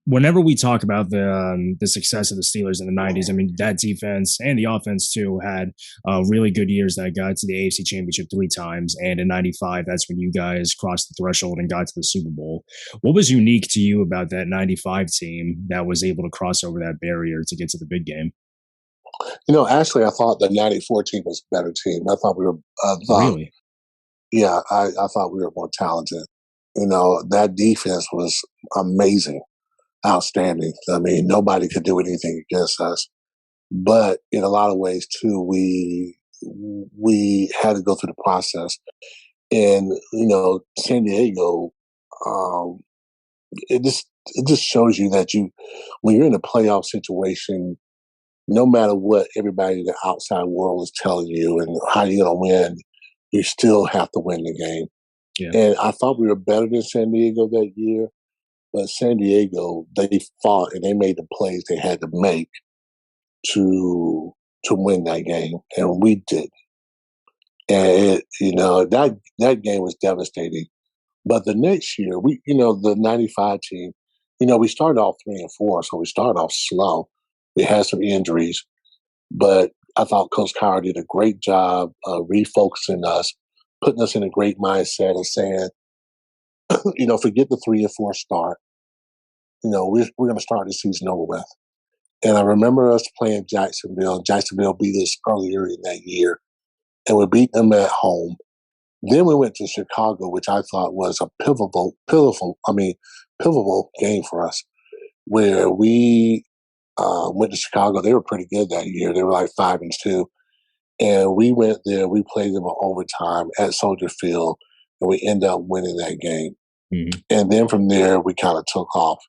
whenever we talk about the success of the Steelers in the 90s, that defense and the offense too had really good years that got to the AFC Championship 3 times. And in 95, that's when you guys crossed the threshold and got to the Super Bowl. What was unique to you about that 95 team that was able to cross over that barrier to get to the big game?
Actually, I thought the 94 team was a better team. I thought we were
really?
Yeah, I thought we were more talented. That defense was amazing. Outstanding. Nobody could do anything against us. But in a lot of ways, too, we had to go through the process. And, San Diego, it just shows you that when you're in a playoff situation, no matter what everybody in the outside world is telling you and how you're going to win, you still have to win the game.
Yeah.
And I thought we were better than San Diego that year, but San Diego, they fought and they made the plays they had to make to win that game, and we did. And that game was devastating. But the next year, the '95 team, we started off 3-4, so we started off slow. We had some injuries, but I thought Coach Cowher did a great job refocusing us, putting us in a great mindset and saying, forget the 3-4 start. We're going to start the season over with. And I remember us playing Jacksonville. Jacksonville beat us earlier in that year, and we beat them at home. Then we went to Chicago, which I thought was a pivotal game for us, where we went to Chicago. They were pretty good that year. They were like 5-2. And we went there. We played them in overtime at Soldier Field, and we ended up winning that game.
Mm-hmm.
And then from there, we kind of took off.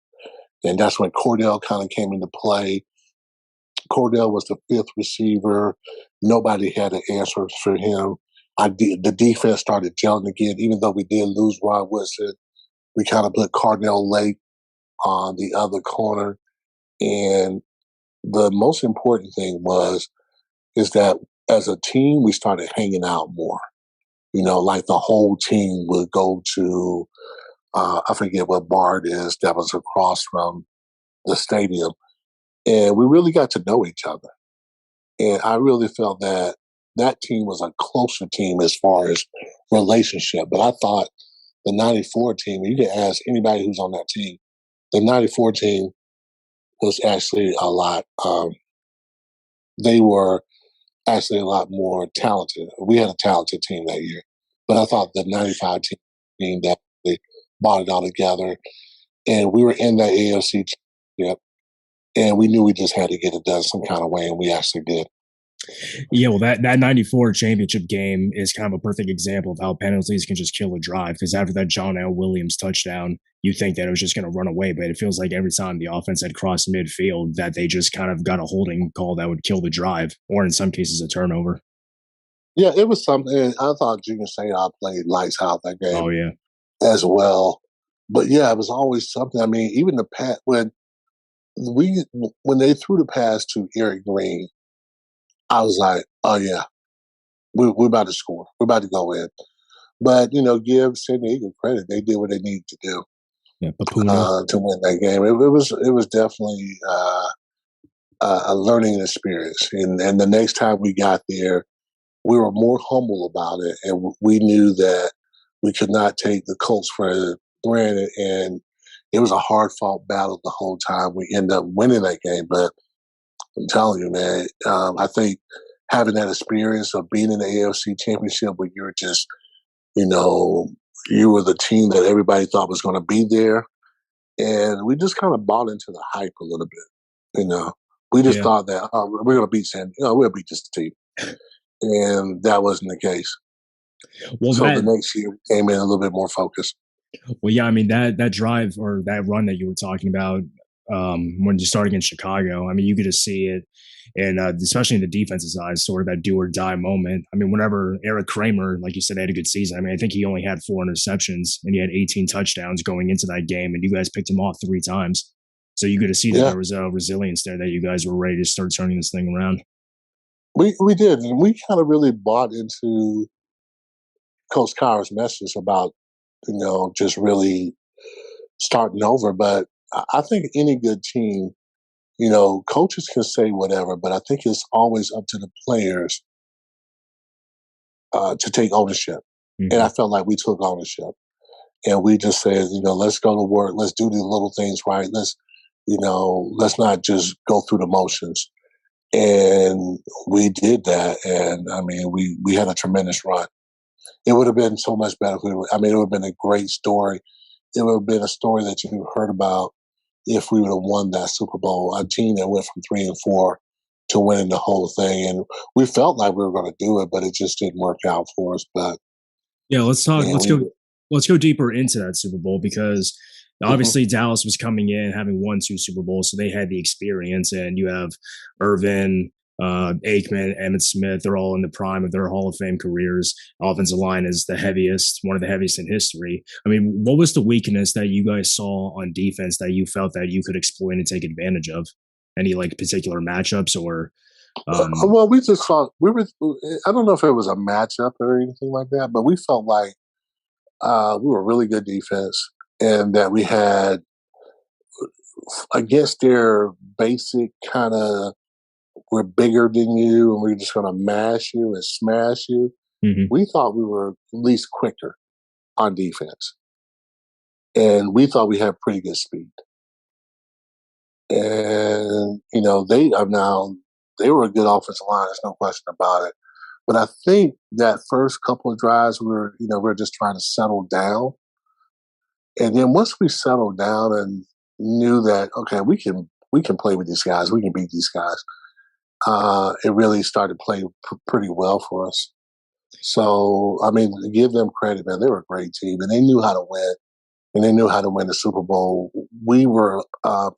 And that's when Cordell kind of came into play. Cordell was the fifth receiver. Nobody had an answer for him. The defense started gelling again, even though we did lose Rod Woodson. We kind of put Cardinal Lake on the other corner. And the most important thing is that as a team, we started hanging out more. Like the whole team would go to, I forget what bar it is that was across from the stadium. And we really got to know each other. And I really felt that team was a closer team as far as relationship. But I thought the '94 team, you can ask anybody who's on that team, the '94 team was actually a lot, they were actually a lot more talented. We had a talented team that year. But I thought the '95 team definitely brought it all together. And we were in that AFC championship, and we knew we just had to get it done some kind of way, and we actually did.
Yeah, well, that '94 championship game is kind of a perfect example of how penalties can just kill a drive. Because after that John L. Williams touchdown, you think that it was just going to run away, but it feels like every time the offense had crossed midfield, that they just kind of got a holding call that would kill the drive, or in some cases, a turnover.
Yeah, it was something. I thought Junior St. played lights out that game.
Oh yeah,
as well. But yeah, it was always something. I mean, even the pass when they threw the pass to Eric Greene, I was like, oh yeah, we're about to score. We're about to go in. But give San Diego credit; they did what they needed to do to win that game. It was definitely a learning experience. And the next time we got there, we were more humble about it, and we knew that we could not take the Colts for granted. And it was a hard-fought battle the whole time. We ended up winning that game, but I'm telling you, man, I think having that experience of being in the AFC Championship where you're just, you were the team that everybody thought was going to be there, and we just kind of bought into the hype a little bit. We just thought that we're going to beat we'll beat this team, and that wasn't the case.
Well,
so the next year we came in a little bit more focused.
Well, yeah, I mean that drive or that run that you were talking about when you start against Chicago, I mean you could just see it, and especially in the defensive side, sort of that do or die moment. I mean, whenever Eric Kramer, like you said, had a good season. I mean, I think he only had 4 interceptions and he had 18 touchdowns going into that game, and you guys picked him off 3 times. So you could see that there was a resilience there, that you guys were ready to start turning this thing around.
We did, and we kind of really bought into Coach Cowher's message about just really starting over. But I think any good team, coaches can say whatever, but I think it's always up to the players to take ownership. Mm-hmm. And I felt like we took ownership, and we just said, let's go to work, let's do the little things right, let's not just go through the motions. And we did that, and I mean, we had a tremendous run. It would have been so much better if it would have been a great story. It would have been a story that you heard about if we would have won that Super Bowl, a team that went from 3-4 to winning the whole thing. And we felt like we were going to do it, but it just didn't work out for us. But
Yeah, let's talk.
And
Let's go deeper into that Super Bowl because obviously Dallas was coming in having won 2 Super Bowls, so they had the experience. And you have Irvin, Aikman, Emmitt Smith. They're all in the prime of their Hall of Fame careers. Offensive line is one of the heaviest in history. I mean, what was the weakness that you guys saw on defense that you felt that you could exploit and take advantage of? Any like particular matchups or?
well, we just thought we were. I don't know if it was a matchup or anything like that, but we felt like we were really good defense, and that we had against their basic kind of we're bigger than you, and we're just going to mash you and smash you.
Mm-hmm.
We thought we were at least quicker on defense, and we thought we had pretty good speed. And they were a good offensive line. There's no question about it. But I think that first couple of drives, we're just trying to settle down. And then once we settled down and knew that, okay, we can play with these guys, we can beat these guys, it really started playing pretty well for us. So, I mean, to give them credit, man, they were a great team, and they knew how to win, and they knew how to win the Super Bowl. We were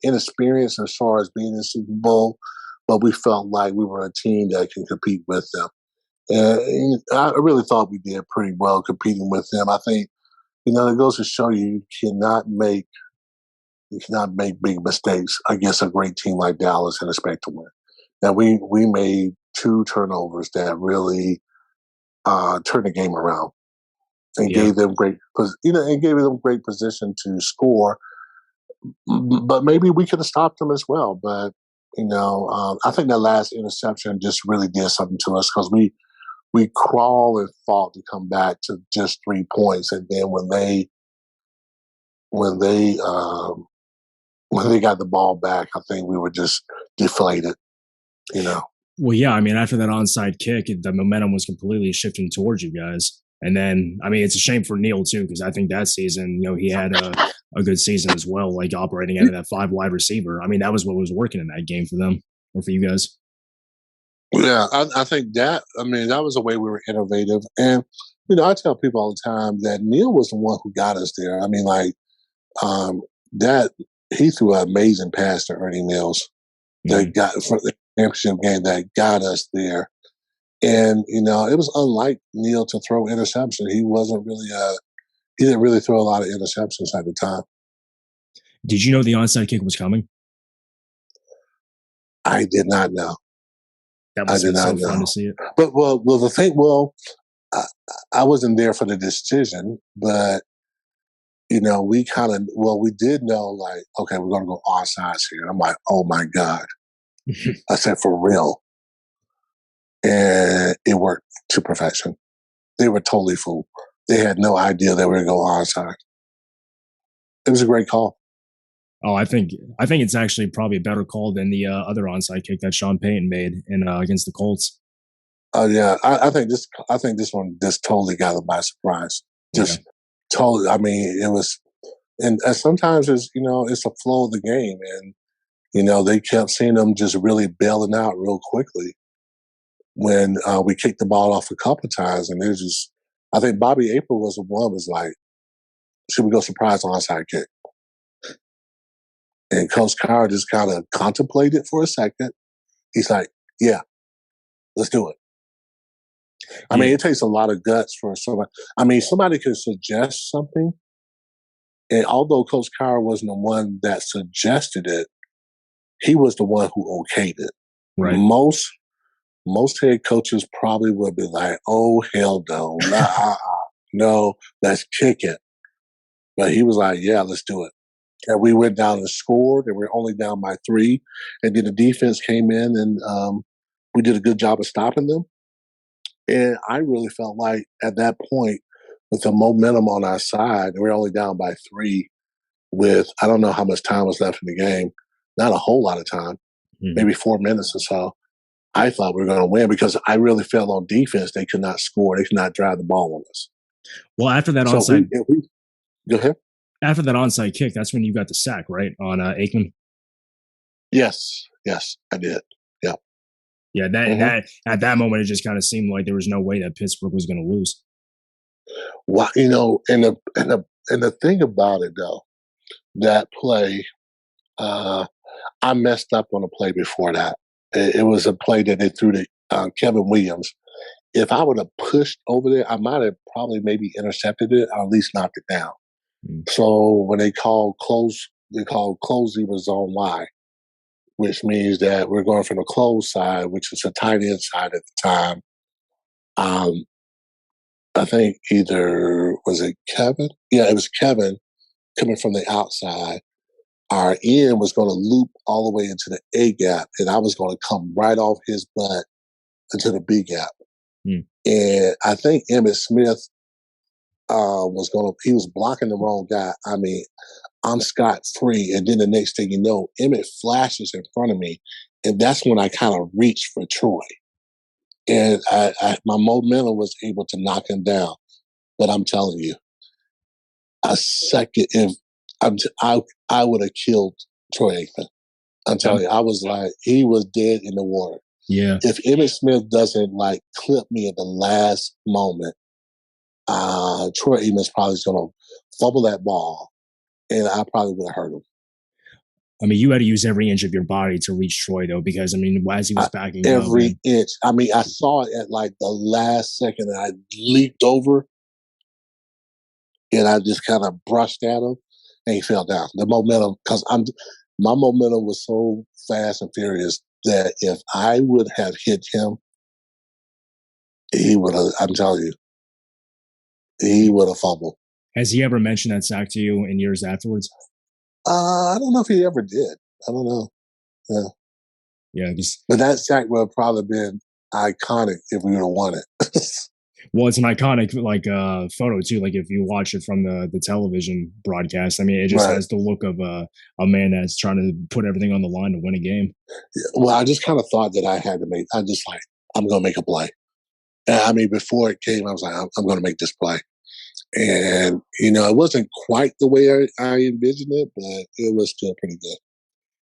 inexperienced as far as being in the Super Bowl, but we felt like we were a team that can compete with them. And I really thought we did pretty well competing with them. I think, it goes to show you cannot make big mistakes against a great team like Dallas and expect to win. Now we made 2 turnovers that really turned the game around and gave them great position to score. But maybe we could have stopped them as well. But I think that last interception just really did something to us because we crawled and fought to come back to just 3 points, and then when they got the ball back, I think we were just deflated.
Well, yeah, I mean, after that onside kick, the momentum was completely shifting towards you guys. And then, I mean, it's a shame for Neil too, because I think that season, he had a good season as well, like operating out of that 5 wide receiver. I mean, that was what was working in that game for them or for you guys.
Yeah, I think that was the way we were innovative. And, I tell people all the time that Neil was the one who got us there. I mean, that he threw an amazing pass to Ernie Mills that got for the championship game that got us there. And, it was unlike Neil to throw interception. He didn't really throw a lot of interceptions at the time.
Did you know the onside kick was coming?
I did not know.
That was so fun to see it.
But the thing, I wasn't there for the decision, but we did know, like, okay, we're going to go offsides here. And I'm like, oh my God. I said, for real. And it worked to perfection. They were totally fooled. They had no idea they were going to go onside. It was a great call.
Oh, I think it's actually probably a better call than the other onside kick that Sean Payton made against the Colts.
Oh yeah, I think this one just totally got them by surprise. Totally. I mean, it was, and sometimes it's it's a flow of the game, and they kept seeing them just really bailing out real quickly when we kicked the ball off a couple of times, and there's just, I think Bobby April was the one was like, should we go surprise onside kick? And Coach Carr just kind of contemplated for a second. He's like, yeah, let's do it. I mean, it takes a lot of guts for somebody. I mean, somebody could suggest something. And although Coach Carr wasn't the one that suggested it, he was the one who okayed it.
Right.
Most head coaches probably would be like, oh, hell no. No, let's kick it. But he was like, yeah, let's do it. And we went down and scored, and we were only down by 3. And then the defense came in, and we did a good job of stopping them. And I really felt like at that point, with the momentum on our side, and we were only down by 3 with, I don't know how much time was left in the game, not a whole lot of time, maybe 4 minutes or so. I thought we were going to win because I really felt on defense they could not score. They could not drive the ball on us.
Well, after that onside,
go ahead.
After that onside kick, that's when you got the sack, right, on Aikman?
Yes, I did. Yeah.
Yeah, that at that moment, it just kind of seemed like there was no way that Pittsburgh was going to lose.
Why, and the thing about it though, that play, I messed up on a play before that. It was a play that they threw to Kevin Williams. If I would have pushed over there, I might have probably maybe intercepted it or at least knocked it down. So when they called close either zone Y, which means that we're going from the close side, which is a tight end side at the time. I think was it Kevin? Yeah, it was Kevin coming from the outside. Our end was going to loop all the way into the A gap, and I was going to come right off his butt into the B gap. And I think Emmitt Smith he was blocking the wrong guy. I mean, I'm scot-free. And then the next thing you know, Emmitt flashes in front of me. And that's when I kind of reached for Troy. And my momentum was able to knock him down. But I'm telling you, I would have killed Troy Aikman. I'm telling you, I was like, he was dead in the water.
Yeah.
If Emmitt Smith doesn't clip me at the last moment, Troy Aikman's probably going to fumble that ball, and I probably would have hurt him.
I mean, you had to use every inch of your body to reach Troy, though, because, I mean, as he was backing up.
Every inch. I mean, I saw it at the last second, and I leaped over, and I just kind of brushed at him, and he fell down. The momentum, because my momentum was so fast and furious that if I would have hit him, he would have, I'm telling you, he would have fumbled.
Has he ever mentioned that sack to you in years afterwards?
I don't know if he ever did. I don't know. Yeah.
Yeah.
But that sack would have probably been iconic if we would have won it.
Well, it's an iconic photo too. Like if you watch it from the television broadcast, I mean, it just has the look of a man that's trying to put everything on the line to win a game.
Yeah, well, I just kind of thought that I'm going to make a play. And, I mean, before it came, I was like, I'm going to make this play. And, it wasn't quite the way I envisioned it, but it was still pretty good.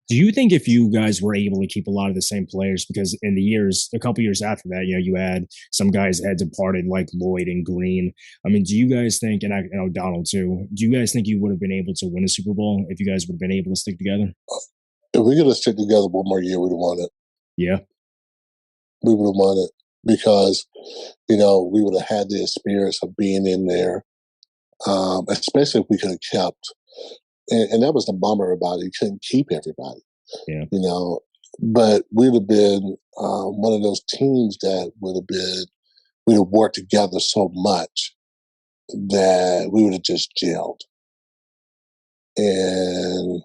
Do you think if you guys were able to keep a lot of the same players, because in a couple years after that, you had some guys that had departed like Lloyd and Greene. I mean, do you guys think, and O'Donnell too, do you guys think you would have been able to win a Super Bowl if you guys would have been able to stick together?
If we could have stick together one more year, we'd have won it.
Yeah.
We would have won it because, we would have had the experience of being in there, especially if we could have kept. And that was the bummer about it. You couldn't keep everybody, but we'd have been one of those teams that we'd have worked together so much that we would have just gelled. And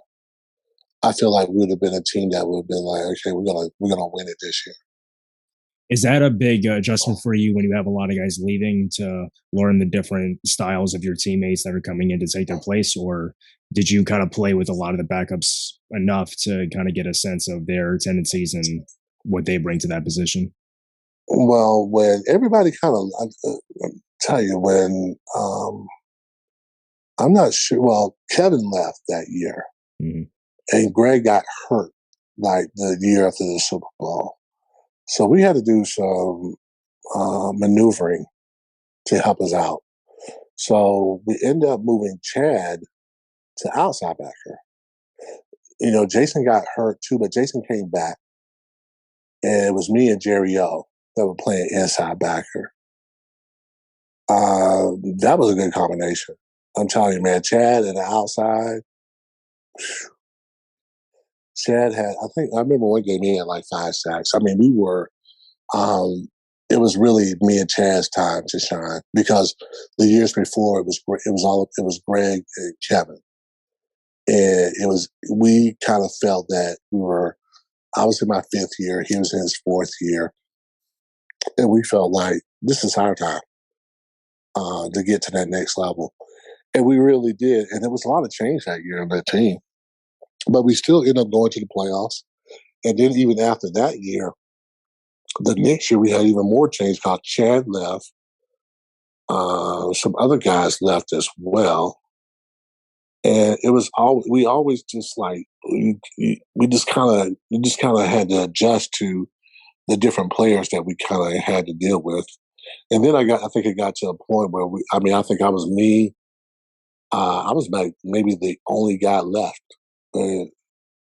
I feel like we would have been a team that would have been like, okay, we're gonna win it this year.
Is that a big adjustment for you when you have a lot of guys leaving to learn the different styles of your teammates that are coming in to take their place? Or did you kind of play with a lot of the backups enough to kind of get a sense of their tendencies and what they bring to that position?
Well, when everybody I'll tell you, when I'm not sure, well, Kevin left that year, and Greg got hurt the year after the Super Bowl. So we had to do some maneuvering to help us out. So we ended up moving Chad to outside backer. Jason got hurt too, but Jason came back. And it was me and Jerry O that were playing inside backer. That was a good combination. I'm telling you, man, Chad and the outside. Chad I remember one game he had 5 sacks. I mean, we were, it was really me and Chad's time to shine because the years before it was Greg and Kevin. And we kind of felt that I was in my 5th year, he was in his 4th year. And we felt like this is our time to get to that next level. And we really did. And there was a lot of change that year in that team. But we still ended up going to the playoffs. And then even after that year, the next year we had even more change because Chad left. Some other guys left as well. And it was we always just we just kind of had to adjust to the different players that we kind of had to deal with. And then I think it got to a point where I think I was me. I was like maybe the only guy left.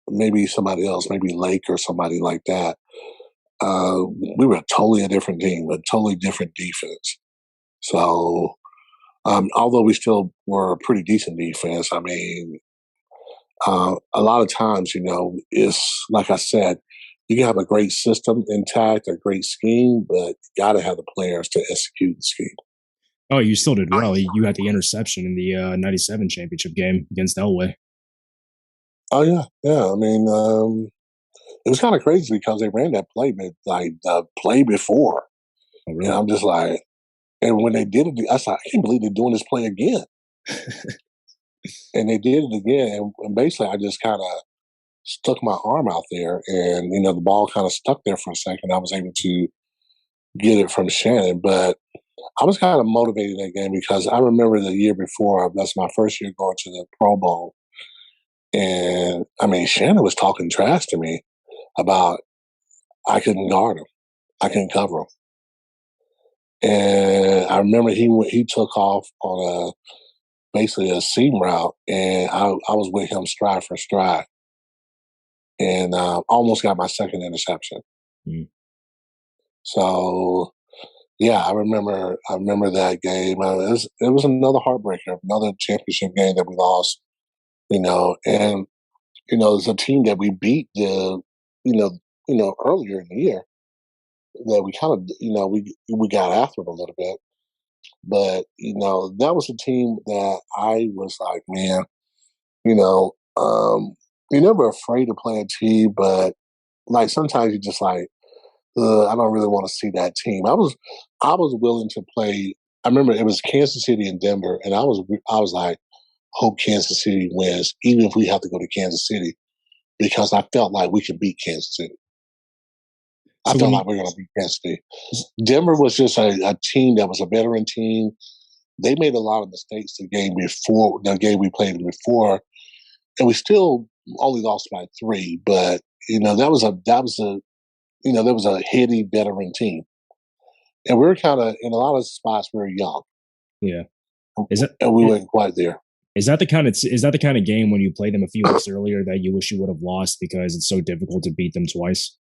Maybe somebody else, maybe Lake or somebody like that. We were totally a different team, a totally different defense. So, although we still were a pretty decent defense, I mean, a lot of times, it's like I said, you can have a great system intact, a great scheme, but you got to have the players to execute the scheme.
Oh, you still did well. You had the interception in the 97 championship game against Elway.
Oh, yeah. Yeah. I mean, it was kind of crazy because they ran that play, but like the play before.
Oh, really?
And I'm just like, and when they did it, I was like, I can't believe they're doing this play again. And they did it again. And basically, I just kind of stuck my arm out there, and the ball kind of stuck there for a second. I was able to get it from Shannon, but I was kind of motivated that game because I remember the year before. That's my first year going to the Pro Bowl, and I mean Shannon was talking trash to me about I couldn't guard him, I couldn't cover him, and I remember he took off on basically a seam route, and I was with him stride for stride, and almost got my second interception.
Mm.
So, yeah, I remember that game. It was another heartbreaker, another championship game that we lost. And it's a team that we beat earlier in the year that we kind of we got after it a little bit, but that was a team that I was like, man, you're never afraid to play a team, but like sometimes you're just like, I don't really want to see that team. I was willing to play. I remember it was Kansas City and Denver, and I was like, hope Kansas City wins, even if we have to go to Kansas City, because I felt like we could beat Kansas City. I felt like we were going to beat Kansas City. Denver was just a team that was a veteran team. They made a lot of mistakes the game we played before, and we still only lost by 3. But that was a heady veteran team, and we were kind of in a lot of spots we were young.
Yeah,
and we weren't quite there.
Is that the kind of game when you played them a few weeks earlier that you wish you would have lost because it's so difficult to beat them twice?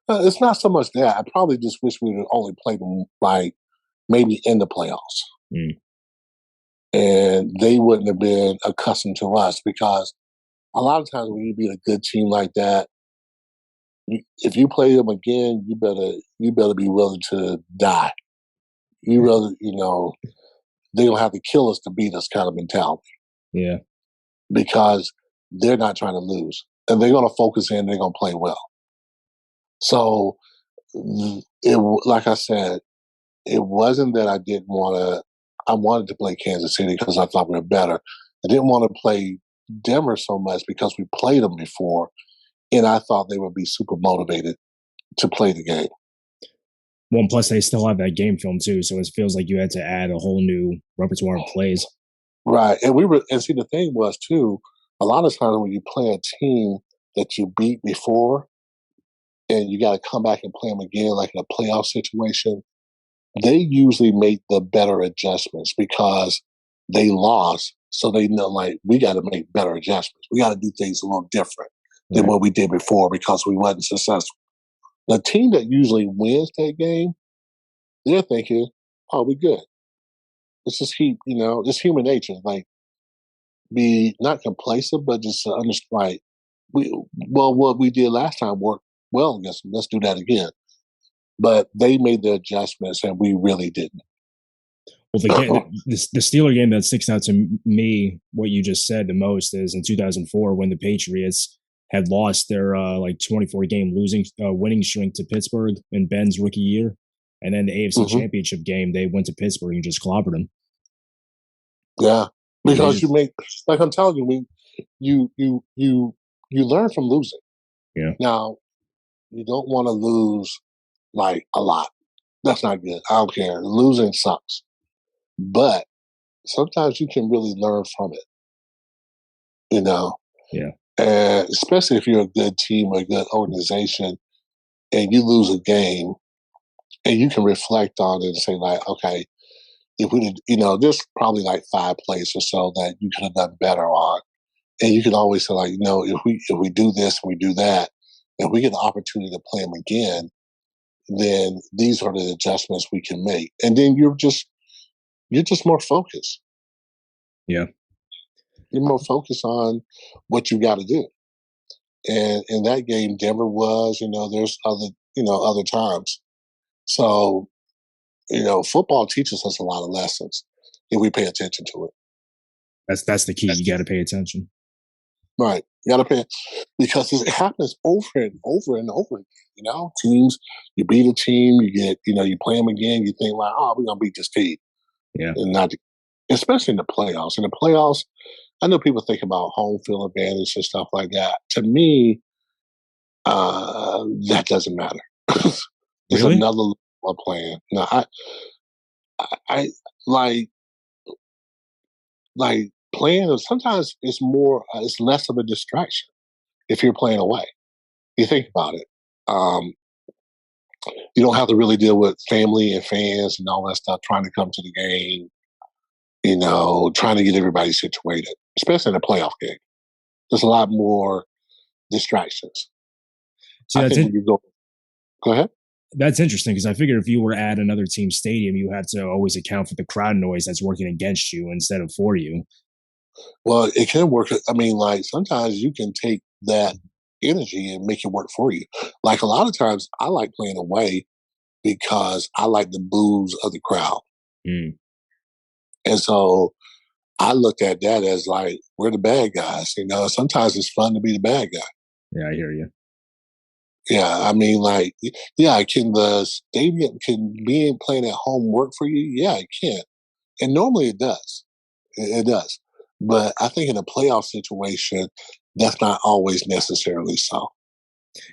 It's not so much that. I probably just wish we would only played them like maybe in the playoffs, and they wouldn't have been accustomed to us, because a lot of times when you beat a good team like that, if you play them again, you better be willing to die. You rather they don't have to kill us to beat us kind of mentality.
Yeah,
because they're not trying to lose, and they're going to focus in. They're going to play well. So, like I said, it wasn't that I didn't want to. I wanted to play Kansas City because I thought we were better. I didn't want to play Denver so much because we played them before, and I thought they would be super motivated to play the game.
Well, plus they still have that game film too, so it feels like you had to add a whole new repertoire of plays.
Right, and see, the thing was too, a lot of times when you play a team that you beat before, and you got to come back and play them again, like in a playoff situation, they usually make the better adjustments because they lost, so they know like we got to make better adjustments. We got to do things a little different than what we did before because we wasn't successful. The team that usually wins that game, they're thinking, "Oh, we're good. Let's just keep, it's human nature. Like, be not complacent, but just understand. Like, what we did last time worked well against them. Let's do that again." But they made the adjustments, and we really didn't.
Well, the Steeler game that sticks out to me, what you just said the most, is in 2004 when the Patriots had lost their 24-game winning streak to Pittsburgh in Ben's rookie year, and then the AFC Championship game they went to Pittsburgh and just clobbered them.
Yeah, because you make, like I'm telling you, you learn from losing.
Yeah.
Now, you don't want to lose like a lot. That's not good. I don't care. Losing sucks, but sometimes you can really learn from it.
Yeah.
And especially if you're a good team or a good organization and you lose a game And you can reflect on it and say, like, okay, if we did, there's probably like 5 plays or so that you could have done better on. And you can always say, like, if we do this and we do that, and we get the opportunity to play them again, then these are the adjustments we can make. And then you're just more focused.
Yeah.
You're more focused on what you got to do. And in that game, Denver was, there's other times. So, football teaches us a lot of lessons if we pay attention to it.
That's the key. You got to pay attention.
Right. You got to pay, because it happens over and over and over again. Teams, you beat a team, you play them again, you think, like, oh, we're going to beat this team.
Yeah.
And not, especially in the playoffs. In the playoffs, I know people think about home field advantage and stuff like that. To me, that doesn't matter. It's
Really?
another level of playing. No, I like playing. Sometimes it's less of a distraction if you're playing away. You think about it. You don't have to really deal with family and fans and all that stuff trying to come to the game. Trying to get everybody situated, especially in a playoff game. There's a lot more distractions.
See,
I think when you go ahead.
That's interesting, because I figured if you were at another team's stadium, you have to always account for the crowd noise that's working against you instead of for you.
Well, it can work. I mean, like, sometimes you can take that energy and make it work for you. Like, a lot of times I like playing away because I like the boos of the crowd.
Mm.
And so I looked at that as, like, we're the bad guys. Sometimes it's fun to be the bad guy.
Yeah, I hear you.
Yeah, I mean, like, yeah, can the stadium, being playing at home work for you? Yeah, it can. And normally it does. It does. But I think in a playoff situation, that's not always necessarily so.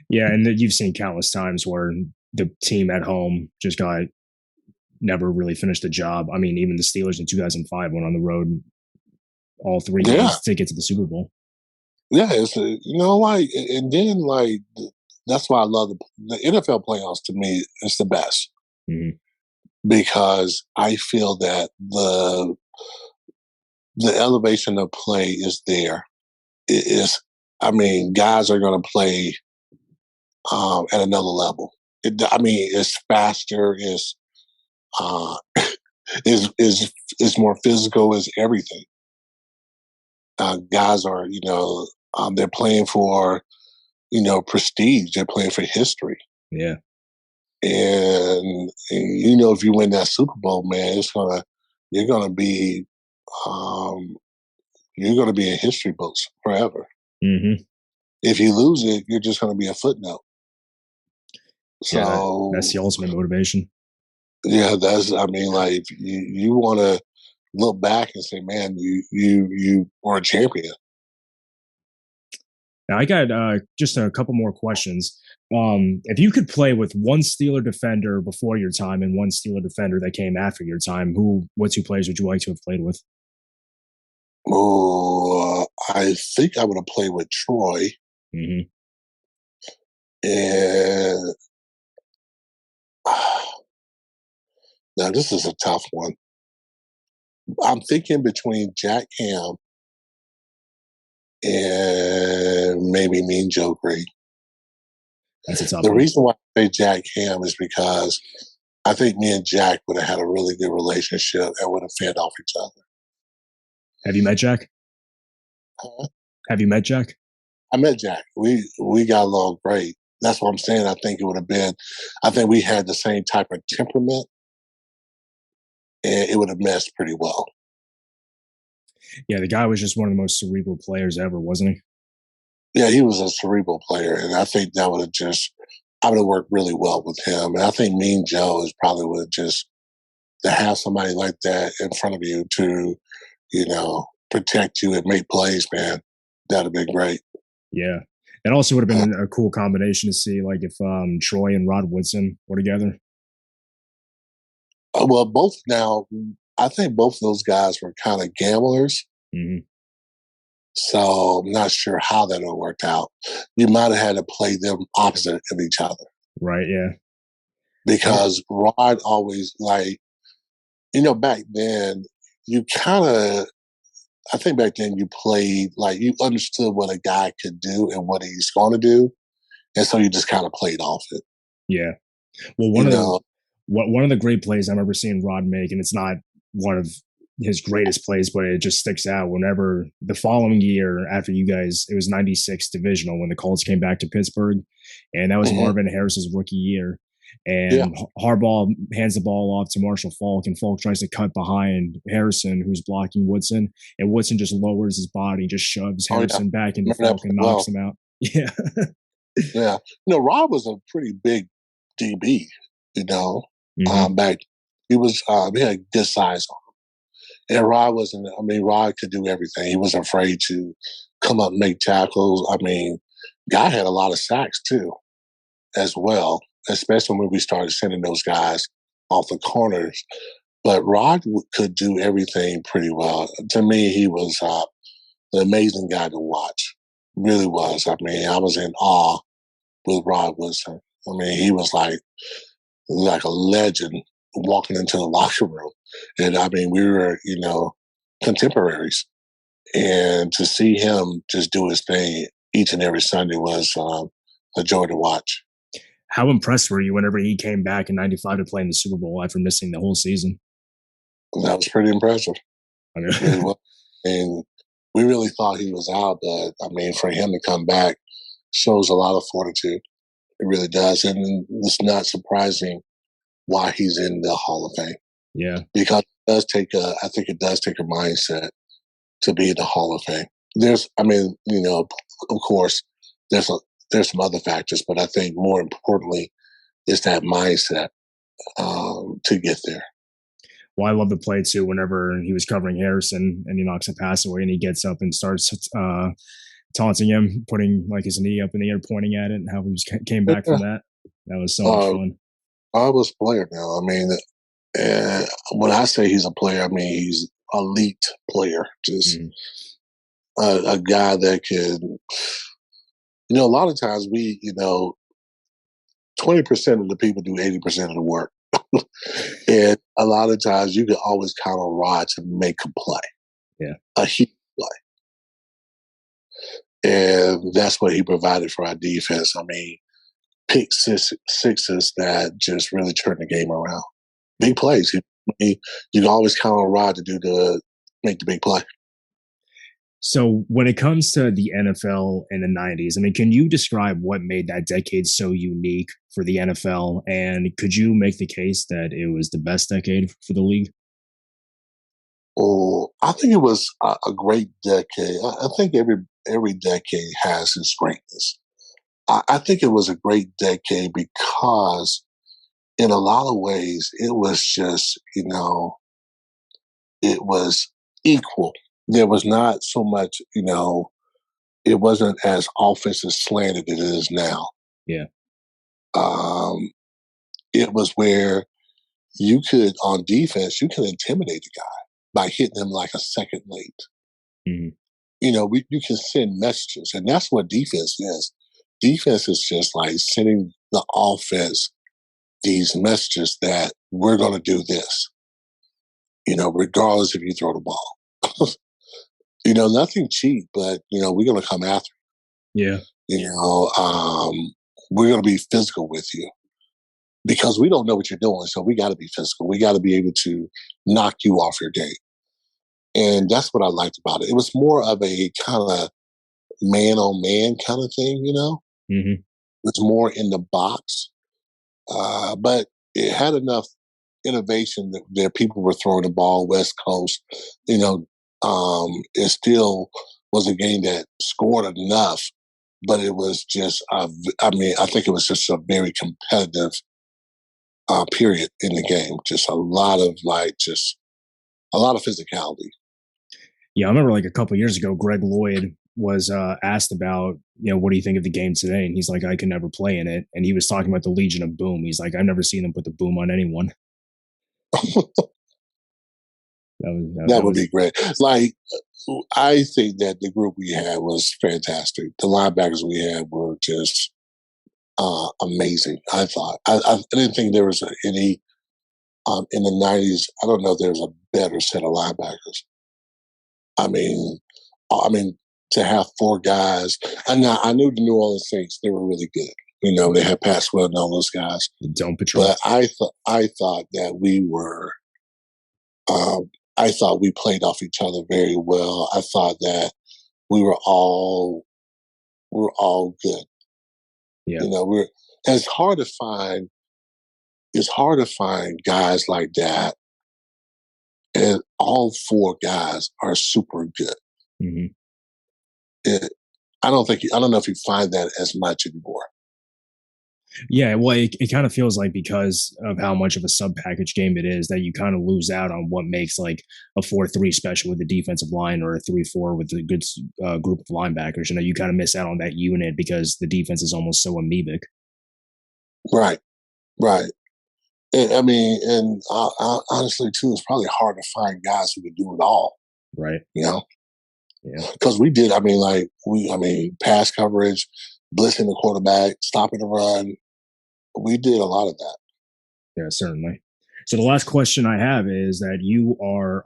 Yeah, and you've seen countless times where the team at home just never really finished the job. I mean, even the Steelers in 2005 went on the road all 3 games to get to the Super Bowl.
Yeah, it's and then, like, that's why I love the NFL playoffs. To me, it's the best.
Mm-hmm.
Because I feel that the elevation of play is there. It is. I mean, guys are going to play at another level. It's faster. It's is more physical. Is everything. Guys are, they're playing for, prestige. They're playing for history.
Yeah.
And if you win that Super Bowl, man, you're gonna be in history books forever.
Mm-hmm.
If you lose it, you're just gonna be a footnote. So
yeah, that's the ultimate motivation.
Yeah, like, you want to look back and say, man, you were a champion.
Now, I got just a couple more questions. If you could play with one Steeler defender before your time and one Steeler defender that came after your time, what 2 players would you like to have played with?
Oh, I think I would have played with Troy.
Mm-hmm.
And now this is a tough one. I'm thinking between Jack Ham and maybe Mean Joe Greene.
That's a tough
The
one.
reason why I say Jack Ham is because I think me and Jack would have had a really good relationship and would have fed off each other.
Have you met Jack? Have you met Jack?
I met Jack. We got along great. That's what I'm saying. I think we had the same type of temperament, and it would have meshed pretty well.
Yeah, the guy was just one of the most cerebral players ever, wasn't he?
Yeah, he was a cerebral player, and I think I would have worked really well with him. And I think Mean Joe is probably would just to have somebody like that in front of you to, protect you and make plays, man. That'd have been great.
Yeah. It also would have been a cool combination to see, like, if Troy and Rod Woodson were together.
Well, I think both of those guys were kind of gamblers.
Mm-hmm.
So I'm not sure how that would have worked out. You might have had to play them opposite of each other.
Right, yeah.
because Rod always back then you kind of, I think back then you played you understood what a guy could do and what he's going to do, and so you just kind of played off it.
Yeah. Well, one of the great plays I remember seeing Rod make, and it's not one of his greatest plays, but it just sticks out. Whenever the following year after you guys, it was 96 divisional when the Colts came back to Pittsburgh, and that was Marvin Harris's rookie year. And Harbaugh hands the ball off to Marshall Faulk, and Faulk tries to cut behind Harrison, who's blocking Woodson, and Woodson just lowers his body, just shoves Harrison back into Faulk and knocks him out. Yeah.
Yeah. Rod was a pretty big DB, back. He was, he had good size on him. And Rod could do everything. He wasn't afraid to come up and make tackles. Guy had a lot of sacks too, as well, especially when we started sending those guys off the corners. But Rod could do everything pretty well. To me, he was an amazing guy to watch. Really was. I was in awe with Rod Woodson. He was like a legend walking into the locker room. And we were, contemporaries. And to see him just do his thing each and every Sunday was a joy to watch.
How impressed were you whenever he came back in '95 to play in the Super Bowl after missing the whole season?
That was pretty impressive. Really was. And we really thought he was out, but for him to come back shows a lot of fortitude. It really does. And it's not surprising why he's in the Hall of Fame.
Yeah.
Because I think it does take a mindset to be in the Hall of Fame. There's, of course, there's some other factors, but I think more importantly is that mindset to get there.
Well, I love the play too. Whenever he was covering Harrison and he knocks a pass away and he gets up and starts taunting him, putting his knee up in the air, pointing at it, and how he just came back from that. That was so much fun.
I was a player now. When I say he's a player, he's elite player. Just a guy that can, a lot of times 20% of the people do 80% of the work. And a lot of times you can always count on Rod to make a play.
Yeah.
A huge play. And that's what he provided for our defense. Pick sixes that just really turned the game around. Big plays. You can always count on Rod to make the big play.
So when it comes to the NFL in the 90s, can you describe what made that decade so unique for the NFL? And could you make the case that it was the best decade for the league?
Oh, I think it was a great decade. I think every decade has its greatness. I think it was a great decade because in a lot of ways it was just, it was equal. There was not so much, it wasn't as offensive slanted as it is now.
Yeah.
It was where you could, on defense, you could intimidate the guy by hitting him like a second late.
Mm-hmm.
You can send messages, and that's what defense is. Defense is just like sending the offense these messages that we're going to do this, regardless if you throw the ball. Nothing cheap, but, we're going to come after
you.
Yeah. We're going to be physical with you because we don't know what you're doing. So we got to be physical. We got to be able to knock you off your game. And that's what I liked about it. It was more of a kind of man-on-man kind of thing,
Mm-hmm.
It's more in the box. But it had enough innovation that people were throwing the ball West Coast. It still was a game that scored enough, but it was just, I think it was just a very competitive period in the game. Just a lot of physicality.
Yeah, I remember a couple of years ago, Greg Lloyd was asked about, what do you think of the game today? And he's like, I can never play in it. And he was talking about the Legion of Boom. He's like, I've never seen them put the boom on anyone. That would
be great. I think that the group we had was fantastic. The linebackers we had were just amazing. I thought. I didn't think there was any in the '90s. I don't know if there's a better set of linebackers. I mean, to have four guys. I knew the New Orleans Saints. They were really good. You know, they had Pat Swell and all those guys.
The Dome Patrol.
But I thought that we were. I thought we played off each other very well. I thought that we were all good.
Yeah.
You know, it's hard to find guys like that, and all four guys are super good.
Mm-hmm.
I don't know if you find that as much anymore.
Yeah, well, it kind of feels like because of how much of a sub-package game it is that you kind of lose out on what makes like a 4-3 special with the defensive line or a 3-4 with a good group of linebackers. You know, you kind of miss out on that unit because the defense is almost so amoebic.
Right. And honestly, too, it's probably hard to find guys who can do it all.
Right.
You know?
Yeah.
Because we did, pass coverage, blitzing the quarterback, stopping the run. We did a lot of that.
Yeah, certainly. So the last question I have is that you are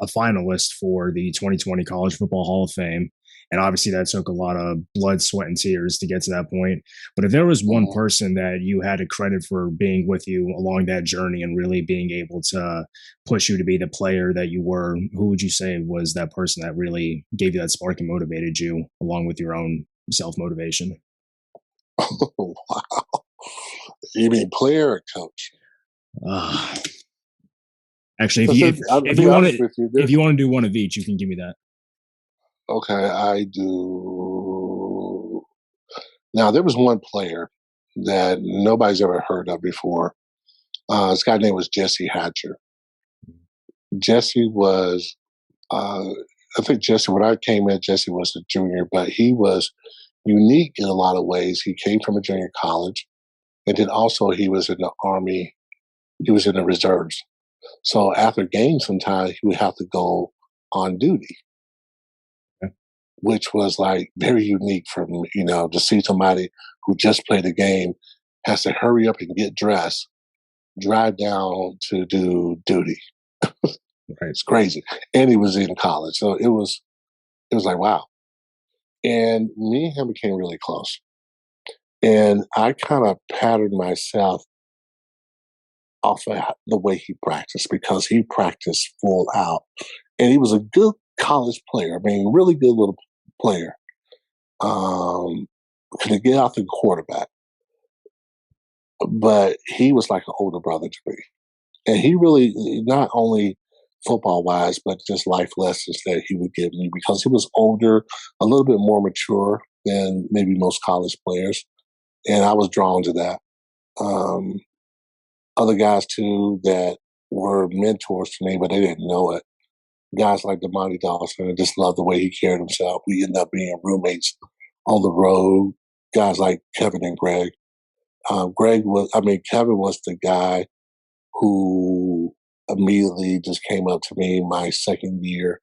a finalist for the 2020 College Football Hall of Fame. And obviously that took a lot of blood, sweat, and tears to get to that point. But if there was one person that you had to credit for being with you along that journey and really being able to push you to be the player that you were, who would you say was that person that really gave you that spark and motivated you along with your own self-motivation?
Oh, wow. You mean player or coach?
Actually, if you want to do one of each, you can give me that.
Okay, I do. Now, there was one player that nobody's ever heard of before. This guy's name was Jesse Hatcher. Jesse was, I think Jesse, when I came in, Jesse was a junior, but he was unique in a lot of ways. He came from a junior college, and then also he was in the Army. He was in the reserves. So after games, sometimes he would have to go on duty, which was like very unique for me, to see somebody who just played a game has to hurry up and get dressed, drive down to do duty. Right. It's crazy. And he was in college. So it was like, wow. And me and him became really close. And I kind of patterned myself off of the way he practiced, because he practiced full out. And he was a good college player. Really good little player. Could get out the quarterback. But he was like an older brother to me. And he really, not only football wise, but just life lessons that he would give me, because he was older, a little bit more mature than maybe most college players. And I was drawn to that. Other guys too that were mentors to me, but they didn't know it. Guys like Demonte Dawson, I just loved the way he carried himself. We ended up being roommates on the road. Guys like Kevin and Greg. Kevin was the guy who immediately just came up to me my second year.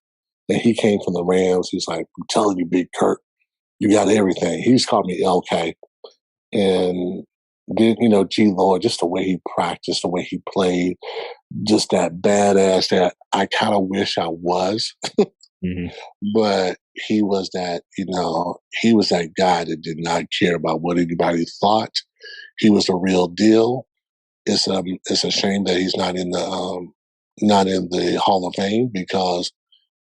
And he came from the Rams. He's like, I'm telling you, Big Kirk, you got everything. He just called me LK. And then, G. Lloyd, just the way he practiced, the way he played, just that badass that I kind of wish I was. Mm-hmm. But he was that, he was that guy that did not care about what anybody thought. He was the real deal. It's a shame that he's not in the Hall of Fame, because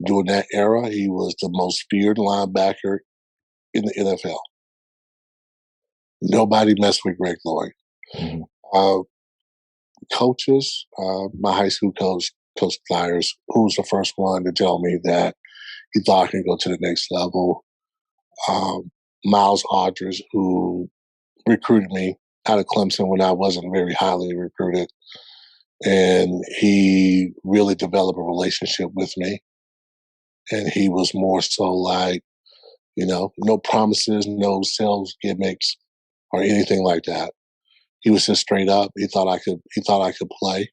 during that era, he was the most feared linebacker in the NFL. Nobody messed with Greg Lloyd. Mm-hmm. Coaches, my high school coach, Coach Thyers, who was the first one to tell me that he thought I could go to the next level. Miles Aldridge, who recruited me out of Clemson when I wasn't very highly recruited. And he really developed a relationship with me. And he was more so like, no promises, no sales gimmicks or anything like that. He was just straight up. He thought I could play.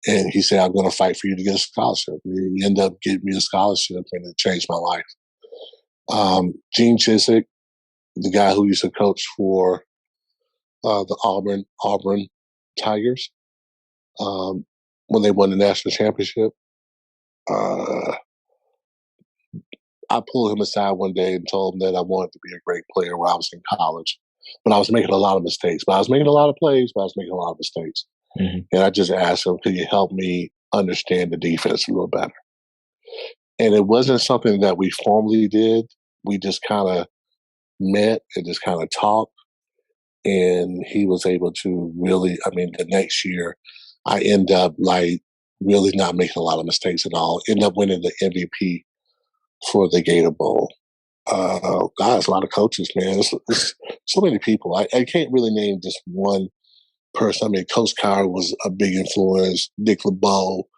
And he said, I'm going to fight for you to get a scholarship. And he ended up getting me a scholarship, and it changed my life. Gene Chizik, the guy who used to coach for the Auburn Tigers, when they won the national championship. I pulled him aside one day and told him that I wanted to be a great player when I was in college, but I was making a lot of mistakes. But I was making a lot of plays, but I was making a lot of mistakes. Mm-hmm. And I just asked him, could you help me understand the defense a little better? And it wasn't something that we formally did. We just kind of met and just kind of talked. And he was able to really, the next year, I end up really not making a lot of mistakes at all. End up winning the MVP for the Gator Bowl. Guys, a lot of coaches, man. It's so many people. I can't really name just one person. Coach Cowher was a big influence. Dick LeBeau,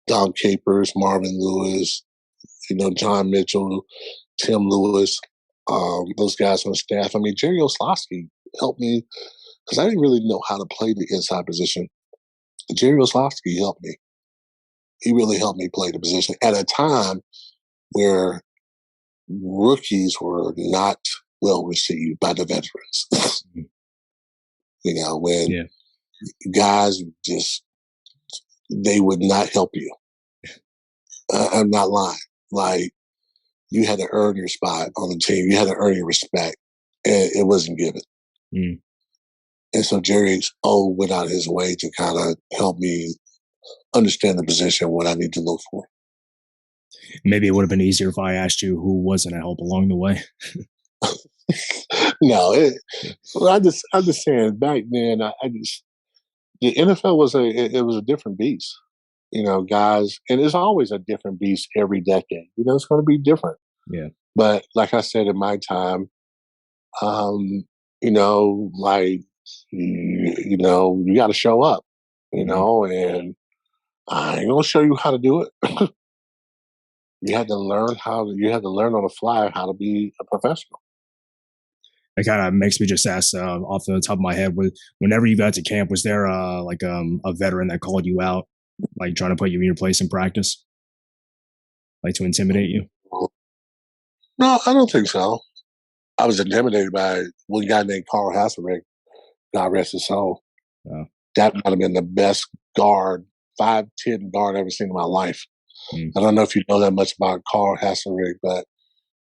Don Capers, Marvin Lewis, John Mitchell, Tim Lewis, those guys on the staff. Jerry Oslowski helped me because I didn't really know how to play the inside position. Jerry Oslowski helped me. He really helped me play the position at a time where rookies were not well received by the veterans. When guys they would not help you. I'm not lying. You had to earn your spot on the team. You had to earn your respect, and it wasn't given. Mm. And so Jerry went out his way to kind of help me understand the position, what I need to look for.
Maybe it would have been easier if I asked you who wasn't a help along the way.
No, I'm just saying back then, the NFL was a different beast. Guys, and it's always a different beast every decade. It's going to be different.
Yeah.
But like I said, in my time, you got to show up, and I ain't going to show you how to do it. You had to learn on the fly how to be a professional.
It kind of makes me just ask off the top of my head, whenever you got to camp, was there a veteran that called you out, trying to put you in your place in practice, to intimidate you?
No, I don't think so. I was intimidated by one guy named Carl Hasselbeck, God rest his soul. Oh. That might have been the best guard, 5'10" guard I've ever seen in my life. Mm. I don't know if you know that much about Carl Hasselbeck, but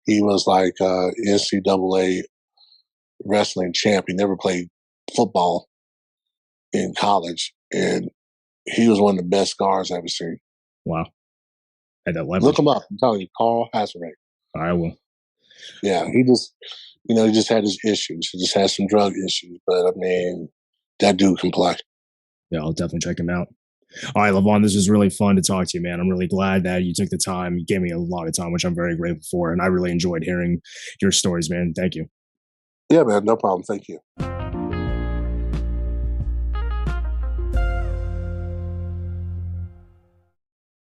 he was NCAA wrestling champ. He never played football in college, and he was one of the best guards I've ever seen.
Wow. At that level.
Look him up. I'm telling you, Carl Hasselbeck.
I will.
Yeah, he just had his issues. He just had some drug issues, but that dude can play.
Yeah, I'll definitely check him out. All right, Levon, this was really fun to talk to you, man. I'm really glad that you took the time. You gave me a lot of time, which I'm very grateful for, and I really enjoyed hearing your stories, man. Thank you.
Yeah, man, no problem. Thank you.